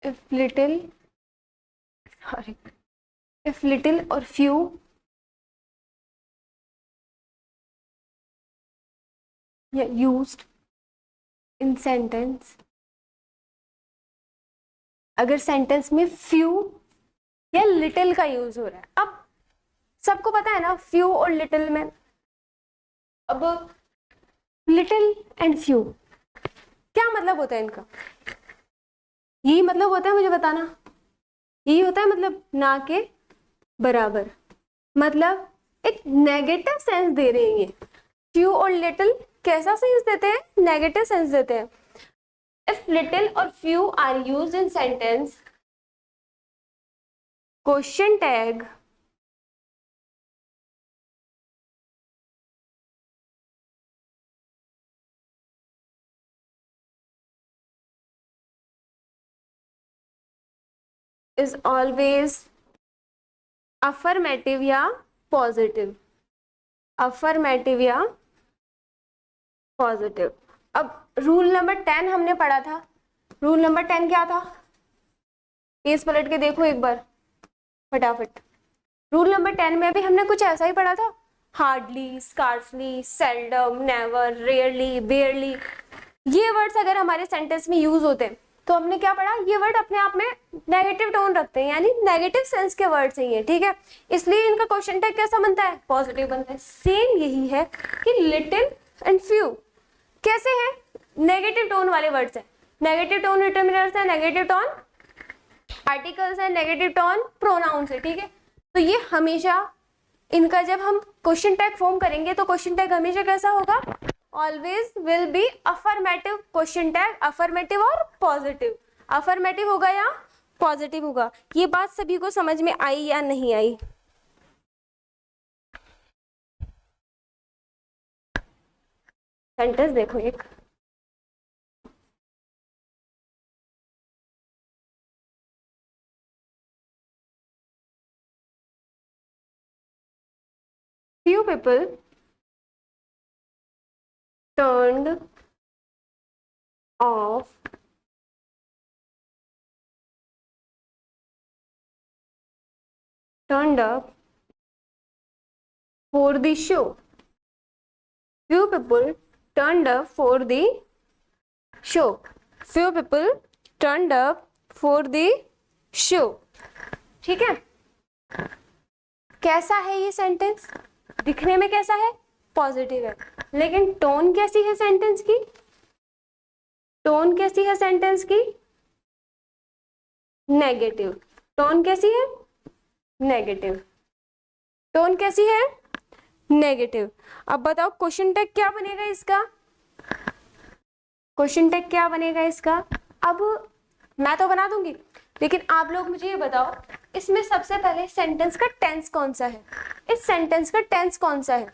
if little, sorry, if little or few used in sentence, अगर सेंटेंस में few या little का यूज हो रहा है, अब सबको पता है ना few और little में, अब little and few क्या मतलब होता है इनका? यही मतलब होता है, मुझे बताना। यही होता है मतलब ना के बराबर, मतलब एक नेगेटिव सेंस दे रहे हैं ये। फ्यू और लिटिल कैसा सेंस देते हैं? नेगेटिव सेंस देते हैं। इफ लिटिल और few are used in sentence, question tag is always affirmative या पॉजिटिव, अफर्मेटिव या पॉजिटिव। अब रूल नंबर 10 हमने पढ़ा था। रूल नंबर 10 क्या था? पेज पलट के देखो एक बार फटाफट। रूल नंबर 10 में भी हमने कुछ ऐसा ही पढ़ा था। Hardly, scarcely, seldom, never, rarely, बेयरली, ये वर्ड्स अगर हमारे सेंटेंस में यूज होते हैं तो हमने क्या पढ़ा, ये वर्ड अपने आप में नेगेटिव टोन रखते हैं, यानी नेगेटिव सेंस के वर्ड्स हैं ये, ठीक है। इसलिए इनका क्वेश्चन टैग कैसा बनता है? पॉजिटिव बनता है। सेम यही है कि लिटिल एंड फ्यू कैसे हैं? नेगेटिव टोन वाले वर्ड्स हैं। नेगेटिव टोन डिटरमिनर्स है, नेगेटिव टोन आर्टिकल्स है, नेगेटिव टोन प्रोनाउंस है, ठीक है। तो ये हमेशा इनका जब हम क्वेश्चन टैग फॉर्म करेंगे तो क्वेश्चन टैग हमेशा कैसा होगा? Always will be affirmative question tag, affirmative और पॉजिटिव। अफर्मेटिव होगा या पॉजिटिव होगा। ये बात सभी को समझ में आई या नहीं आई? सेंटेंस देखो एक, few people turned off turned up for the show. Few people turned up for the show. Few people turned up for the show. ठीक है। कैसा है ये सेंटेंस? दिखने में कैसा है? पॉजिटिव है। लेकिन टोन कैसी है सेंटेंस की? टोन कैसी है सेंटेंस की? नेगेटिव। टोन कैसी है? नेगेटिव। टोन कैसी है? नेगेटिव। अब बताओ क्वेश्चन टैग क्या बनेगा इसका? क्वेश्चन टैग क्या बनेगा इसका? अब मैं तो बना दूंगी, लेकिन आप लोग मुझे ये बताओ, इसमें सबसे पहले सेंटेंस का टेंस कौन सा है? इस सेंटेंस का टेंस कौन सा है?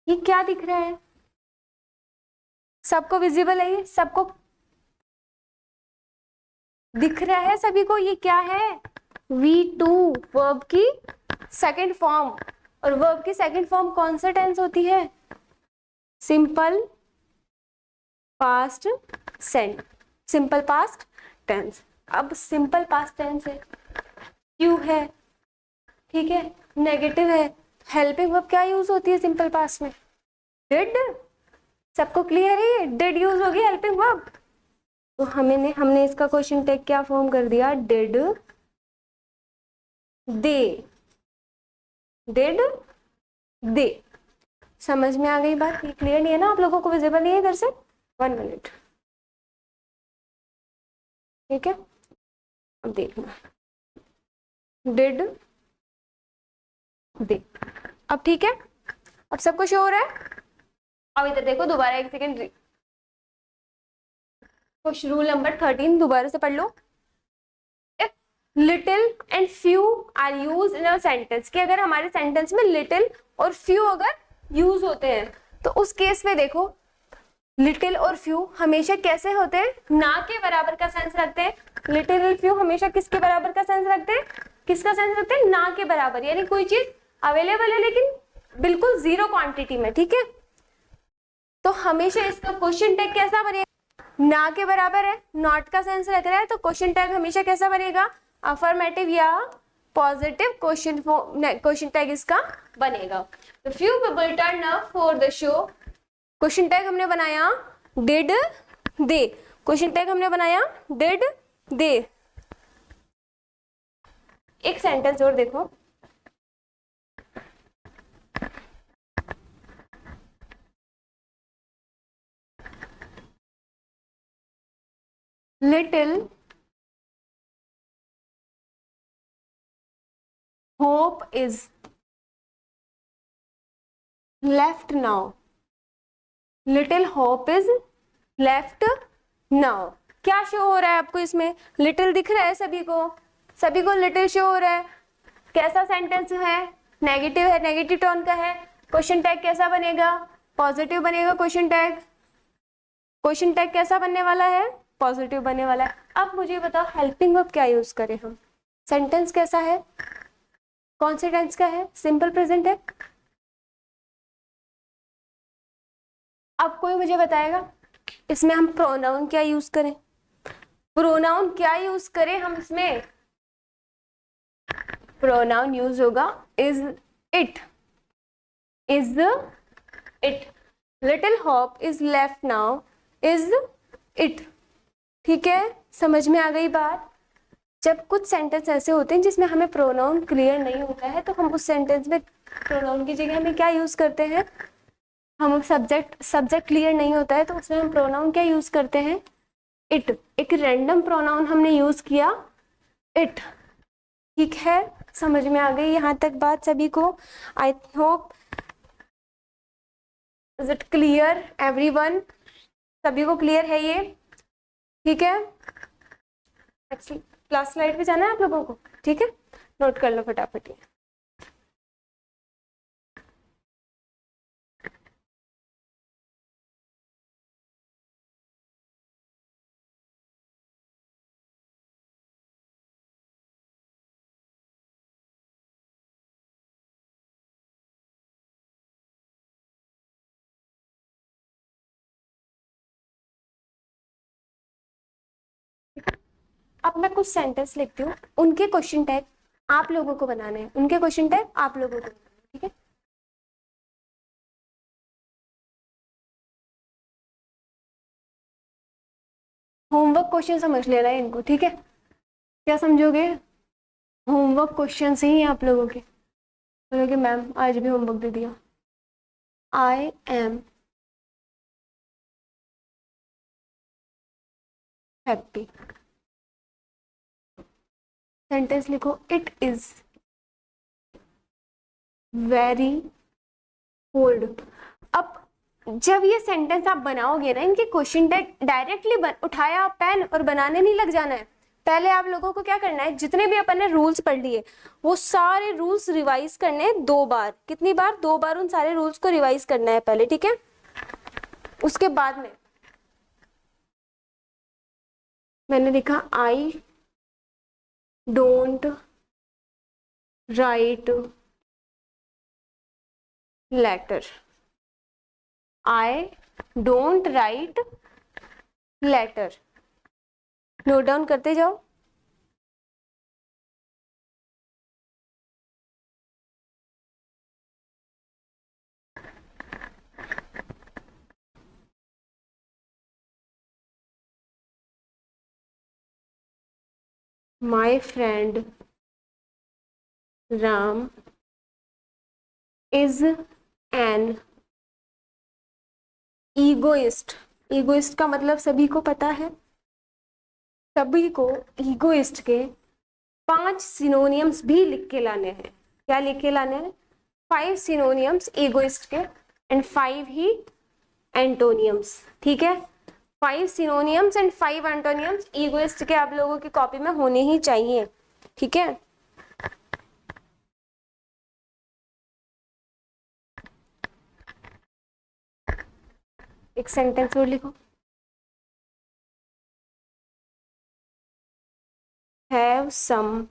ये क्या दिख रहा है? सबको विजिबल है? ये सबको दिख रहा है सभी को? ये क्या है? V2 वर्ब की सेकंड फॉर्म। और वर्ब की सेकंड फॉर्म कौन सा टेंस होती है? Simple past sent, simple past tense. अब सिंपल पास्ट टेंस है, क्यों है, ठीक है, नेगेटिव है। हेल्पिंग वर्ब क्या यूज होती है सिंपल पास्ट में? डिड। सबको क्लियर है? डिड यूज होगी हेल्पिंग वर्ब। तो हमने इसका क्वेश्चन टैग क्या फॉर्म कर दिया? Did they. Did they. समझ में आ गई बात? ये क्लियर नहीं है ना आप लोगों को? विजिबल नहीं है इधर से? 1 मिनट, ठीक है। अब देखना, डिड दे। अब ठीक है, अब सबको शो हो रहा है? अब इधर देखो दोबारा एक सेकेंड, रूल नंबर 13 दोबारा से पढ़ लो। If little and few are use in a sentence, कि अगर हमारे सेंटेंस में लिटिल और फ्यू अगर यूज होते हैं तो उस केस में देखो लिटिल और फ्यू हमेशा कैसे होते हैं? ना के बराबर का सेंस रखते हैं। लिटिल और फ्यू हमेशा किसके बराबर का सेंस रखते हैं? किसका सेंस रखते हैं? ना के बराबर, यानी कोई चीज अवेलेबल है लेकिन बिल्कुल जीरो क्वांटिटी में, ठीक है। तो हमेशा इसका क्वेश्चन टैग कैसा बनेगा? ना के बराबर है, नॉट का सेंस रख रहा है, तो क्वेश्चन टैग हमेशा कैसा बनेगा? अफर्मेटिव या पॉजिटिव क्वेश्चन टैग इसका बनेगा। तो few people turn up for the show, question tag हमने बनाया डिड दे। क्वेश्चन टैग हमने बनाया डिड दे। एक सेंटेंस और देखो, little hope is left now. Little hope is left now. क्या शो हो रहा है आपको इसमें? लिटिल दिख रहा है सभी को? सभी को लिटिल शो हो रहा है। कैसा सेंटेंस है? नेगेटिव है, नेगेटिव टोन का है। क्वेश्चन टैग कैसा बनेगा? पॉजिटिव बनेगा क्वेश्चन टैग। क्वेश्चन टैग कैसा बनने वाला है? पॉजिटिव बनने वाला है। अब मुझे बताओ हेल्पिंग वर्ब क्या यूज करें हम? सेंटेंस कैसा है? कौन से टेंस का है? सिंपल प्रेजेंट है। अब कोई मुझे बताएगा इसमें हम प्रोनाउन क्या यूज करें? प्रोनाउन क्या यूज करें हम इसमें? प्रोनाउन यूज होगा is it, is it. Little hop is left now, is it. ठीक है, समझ में आ गई बात? जब कुछ सेंटेंस ऐसे होते हैं जिसमें हमें प्रोनाउन क्लियर नहीं होता है तो हम उस सेंटेंस में प्रोनाउन की जगह हमें क्या यूज करते हैं? हम सब्जेक्ट क्लियर नहीं होता है तो उसमें हम प्रोनाउन क्या यूज करते हैं? इट। एक रैंडम प्रोनाउन हमने यूज किया, इट। ठीक है, समझ में आ गई यहाँ तक बात सभी को? I hope, is it clear everyone? सभी को क्लियर है ये? ठीक है, क्लास स्लाइड पे जाना है आप लोगों को? ठीक है, नोट कर लो फटाफट। अब मैं कुछ सेंटेंस लिखती हूँ, उनके क्वेश्चन टैग आप लोगों को बनाने हैं, उनके क्वेश्चन टैग आप लोगों को बनाने हैं। ठीक है, होमवर्क क्वेश्चन समझ लेना है इनको। ठीक है, क्या समझोगे? होमवर्क क्वेश्चन से ही आप लोगों के बोलोगे मैम आज भी होमवर्क दे दिया। I am happy. सेंटेंस लिखो, इट इज वेरी कोल्ड। अब जब ये सेंटेंस आप बनाओगे ना, इनके क्वेश्चन टैग डायरेक्टली उठाया पेन और बनाने नहीं लग जाना है। पहले आप लोगों को क्या करना है, जितने भी अपन ने रूल्स पढ़ लिए वो सारे रूल्स रिवाइज करने हैं 2 बार। कितनी बार? 2 बार उन सारे रूल्स को रिवाइज करना है पहले। ठीक है, उसके बाद में मैंने लिखा I don't write letter. I don't write letter. Note down करते जाओ। My friend Ram is an egoist। egoist का मतलब सभी को पता है। सभी को egoist के 5 सिनोनियम्स भी लिख के लाने हैं। क्या लिख के लाने हैं? 5 सिनोनियम्स egoist के एंड 5 ही एंटोनियम्स। ठीक है, 5 सिनोनियम्स एंड 5 एंटोनियम्स egoist के आप लोगों की कॉपी में होने ही चाहिए। ठीक है, एक सेंटेंस और लिखो, have some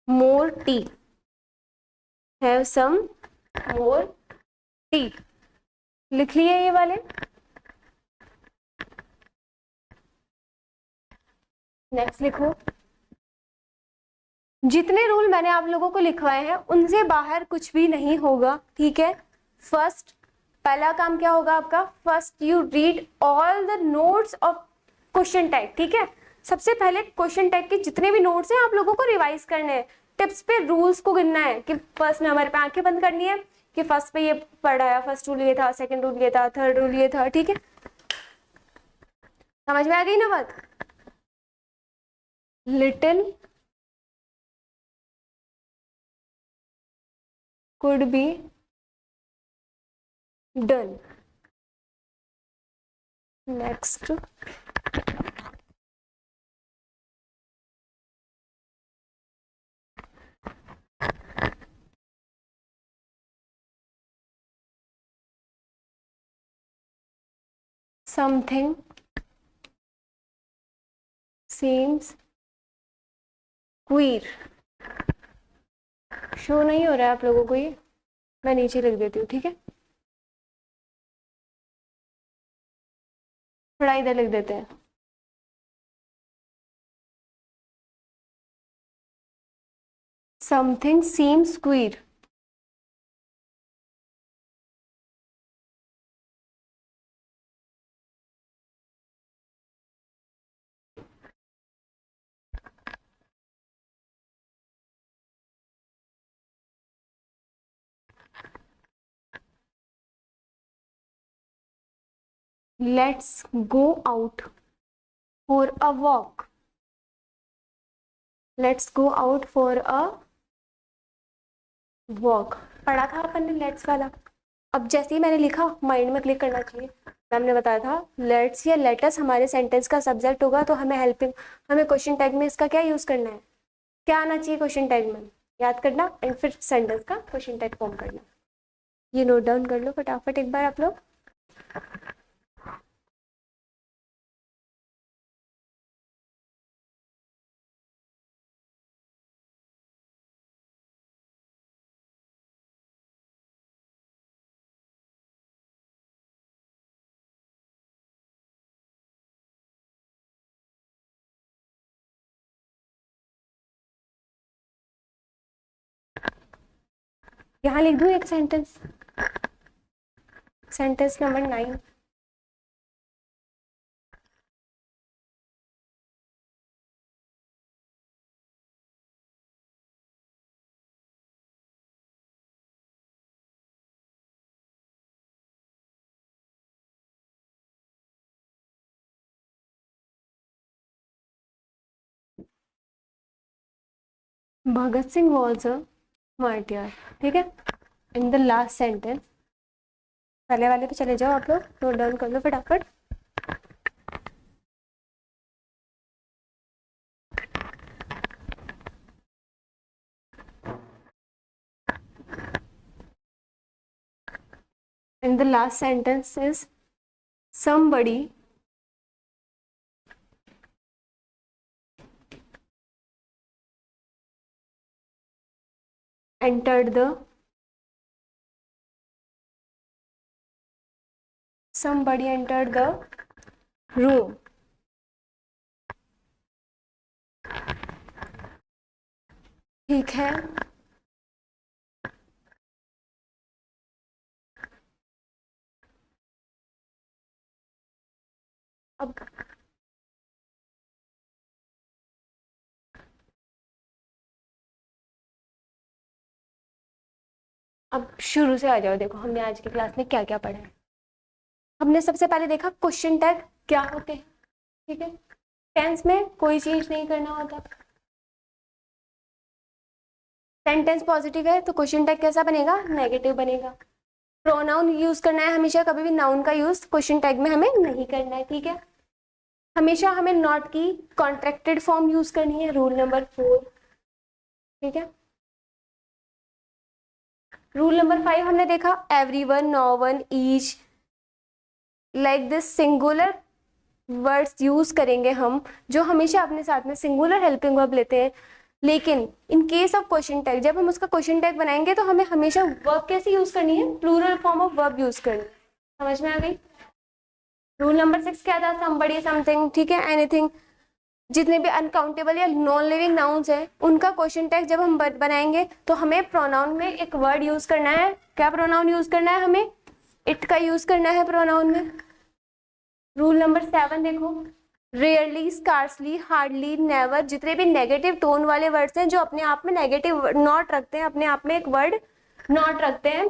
more tea. Have some more tea. लिख लिए ये वाले? नेक्स्ट लिखो, जितने रूल मैंने आप लोगों को लिखवाए हैं उनसे बाहर कुछ भी नहीं होगा। ठीक है, फर्स्ट पहला काम क्या होगा आपका? First you read all the notes of question tag. ठीक है, सबसे पहले क्वेश्चन टैग के जितने भी नोट्स हैं आप लोगों को रिवाइज करने हैं। टिप्स पे रूल्स को गिनना है कि फर्स्ट में हमारे पे आंखें बंद करनी है कि फर्स्ट पे ये पढ़ाया, फर्स्ट रूल ये था, सेकंड रूल ये था, थर्ड रूल ये था। ठीक है, समझ में आ गई ना बात? Little could be done। next, something seems queer। Show नहीं हो रहा है आप लोगों को ये? मैं नीचे लिख देती हूँ, ठीक है, थोड़ा इधर लिख देते हैं। Something seems queer. Let's go out for a walk. Let's go out for a walk. पढ़ा था अपन ने लेट्स वाला। अब जैसे ही मैंने लिखा माइंड में क्लिक करना चाहिए। मैम ने बताया था लेट्स या लेटस हमारे सेंटेंस का सब्जेक्ट होगा, तो हमें हेल्पिंग, हमें क्वेश्चन टैग में इसका क्या यूज करना है, क्या आना चाहिए क्वेश्चन टैग में, याद करना, एंड फिर सेंटेंस का क्वेश्चन टैग फॉर्म करना। ये नोट डाउन कर लो फटाफट एक बार आप लोग। यहाँ लिख दूँ एक sentence, sentence number 9। Bhagat Singh was a martyr, ठीक है। इन द लास्ट सेंटेंस, पहले वाले पे चले जाओ आप लोग, नोट डाउन कर लो फटाफट। And the last sentence is somebody entered the room। ठीक है, अब शुरू से आ जाओ। देखो हमने आज की क्लास में क्या क्या पढ़ा है। हमने सबसे पहले देखा क्वेश्चन टैग क्या होते हैं, ठीक है। टेंस में कोई चेंज नहीं करना होता। सेंटेंस पॉजिटिव है तो क्वेश्चन टैग कैसा बनेगा, नेगेटिव बनेगा। प्रोनाउन यूज करना है हमेशा, कभी भी नाउन का यूज क्वेश्चन टैग में हमें नहीं करना है, ठीक है। हमेशा हमें नॉट की कॉन्ट्रैक्टेड फॉर्म यूज करनी है, रूल नंबर 4, ठीक है। रूल नंबर 5 हमने देखा everyone, no one, each, like this singular words use करेंगे हम, जो हमेशा अपने साथ में सिंगुलर हेल्पिंग वर्ब लेते हैं। लेकिन in case of question tag, जब हम उसका क्वेश्चन टैग बनाएंगे तो हमें हमेशा वर्ब कैसे यूज करनी है, plural form of verb use करनी है। समझ में आ गई। रूल नंबर 6 क्या था, समबडी, समथिंग, ठीक है, एनीथिंग, जितने भी अनकाउंटेबल या नॉन लिविंग नाउन्स हैं उनका क्वेश्चन टैग जब हम बनाएंगे तो हमें प्रोनाउन में एक वर्ड यूज करना है। क्या प्रोनाउन यूज करना है, हमें इट का यूज करना है प्रोनाउन में। रूल नंबर 7 देखो, रेयरली, स्कार्सली, हार्डली, नेवर, जितने भी नेगेटिव टोन वाले वर्ड्स हैं जो अपने आप में नेगेटिव नॉट रखते हैं, अपने आप में एक वर्ड नॉट रखते हैं,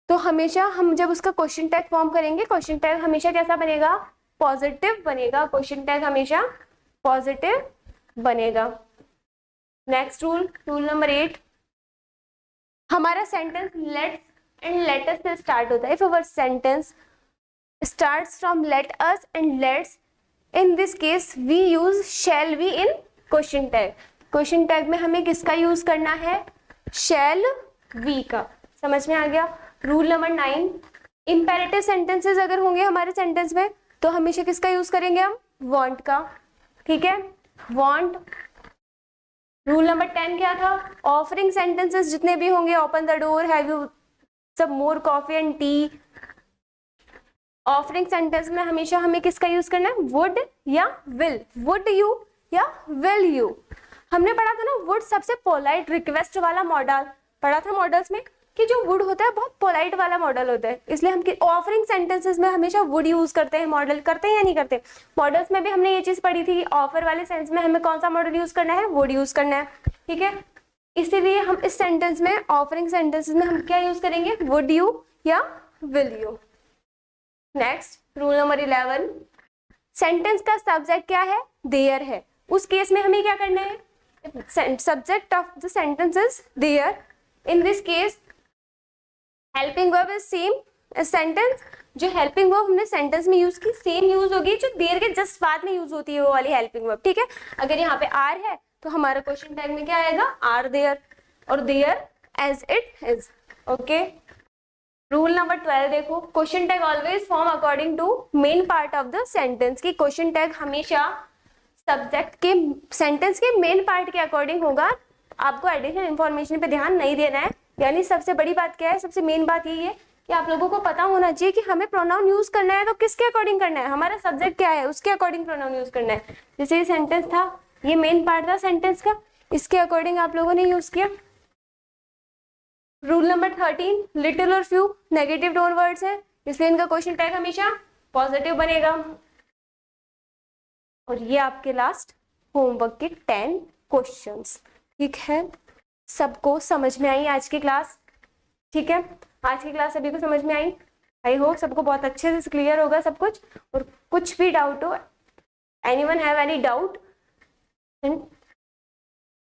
तो हमेशा हम जब उसका क्वेश्चन टैग फॉर्म करेंगे, क्वेश्चन टैग हमेशा कैसा बनेगा, पॉजिटिव बनेगा। क्वेश्चन टैग हमेशा पॉजिटिव बनेगा। नेक्स्ट रूल, रूल नंबर 8, हमारा sentence let's end let's say start होता है। If our sentence starts from let us and let's, in this case we use shall we in question tag। question tag में हमें किसका use करना है, shall we का। समझ में आ गया। रूल नंबर 9, इंपेरेटिव सेंटेंसेस अगर होंगे हमारे सेंटेंस में तो हमेशा किसका यूज करेंगे हम, want का, ठीक है। want रूल नंबर 10 क्या था? ऑफरिंग सेंटेंसेस जितने भी होंगे, open the door, have you some more coffee and tea, offering sentence में हमेशा हमें किसका यूज करना है? वुड या विल, वुड यू या विल यू। हमने पढ़ा था ना वुड सबसे पोलाइट रिक्वेस्ट वाला मॉडल पढ़ा था मॉडल्स में, कि जो वुड होता है बहुत पोलाइट वाला मॉडल होता है, इसलिए हम ऑफरिंग सेंटेंसेस में हमेशा वुड यूज करते हैं। मॉडल करते हैं या नहीं करते? मॉडल्स में भी हमने ये चीज पढ़ी थी, ऑफर वाले सेंस में हमें कौन सा मॉडल यूज करना है? वुड यूज करना है, ठीक है। इसीलिए हम इस सेंटेंस में, ऑफरिंग सेंटेंसेस में हम क्या यूज करेंगे? वुड यू या will you. Next rule number 11, sentence का सब्जेक्ट क्या है? देयर है। उस केस में हमें क्या करना है? Subject of the sentence is there, in this case helping verb is same sentence. जो हेल्पिंग वर्ब हमने सेंटेंस में यूज की सेम यूज होगी जो देयर के जस्ट बाद में यूज होती है, वो वाली हेल्पिंग वर्ब, ठीक है। अगर यहाँ पे आर है तो हमारा क्वेश्चन टैग में क्या आएगा? आर देयर, और there as it is, okay. Rule number 12 देखो, question tag always form according to main part of the sentence. की क्वेश्चन टैग हमेशा सब्जेक्ट के, सेंटेंस के मेन पार्ट के अकॉर्डिंग होगा। आपको एडिशनल इंफॉर्मेशन पे ध्यान नहीं देना है। यानी सबसे बड़ी बात क्या है? सबसे मेन बात यही है कि आप लोगों को पता होना चाहिए कि हमें प्रोनाउन यूज करना है तो किसके अकॉर्डिंग करना है? हमारा सब्जेक्ट क्या है उसके अकॉर्डिंग प्रोनाउन यूज करना है। जैसे ये सेंटेंस था, ये मेन पार्ट था सेंटेंस का, इसके अकॉर्डिंग आप लोगों ने यूज किया। रूल नंबर 13, लिटिल और फ्यू नेगेटिव टोन वर्ड्स है, इसलिए इनका क्वेश्चन टैग हमेशा पॉजिटिव बनेगा। और ये आपके लास्ट होमवर्क के 10 क्वेश्चंस, ठीक है। सबको समझ में आई आज की क्लास? ठीक है, आज की क्लास सभी को समझ में आई? आई होप सबको बहुत अच्छे से क्लियर होगा सब कुछ। और कुछ भी डाउट हो, एनीवन हैव एनी डाउट,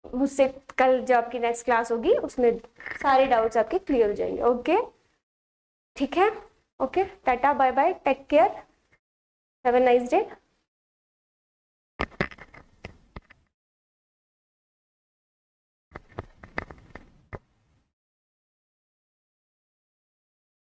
मुझसे कल जो आपकी नेक्स्ट क्लास होगी उसमें सारे डाउट्स आपके क्लियर हो जाएंगे, ओके। ठीक है, okay, tata bye bye, take care, have a nice day.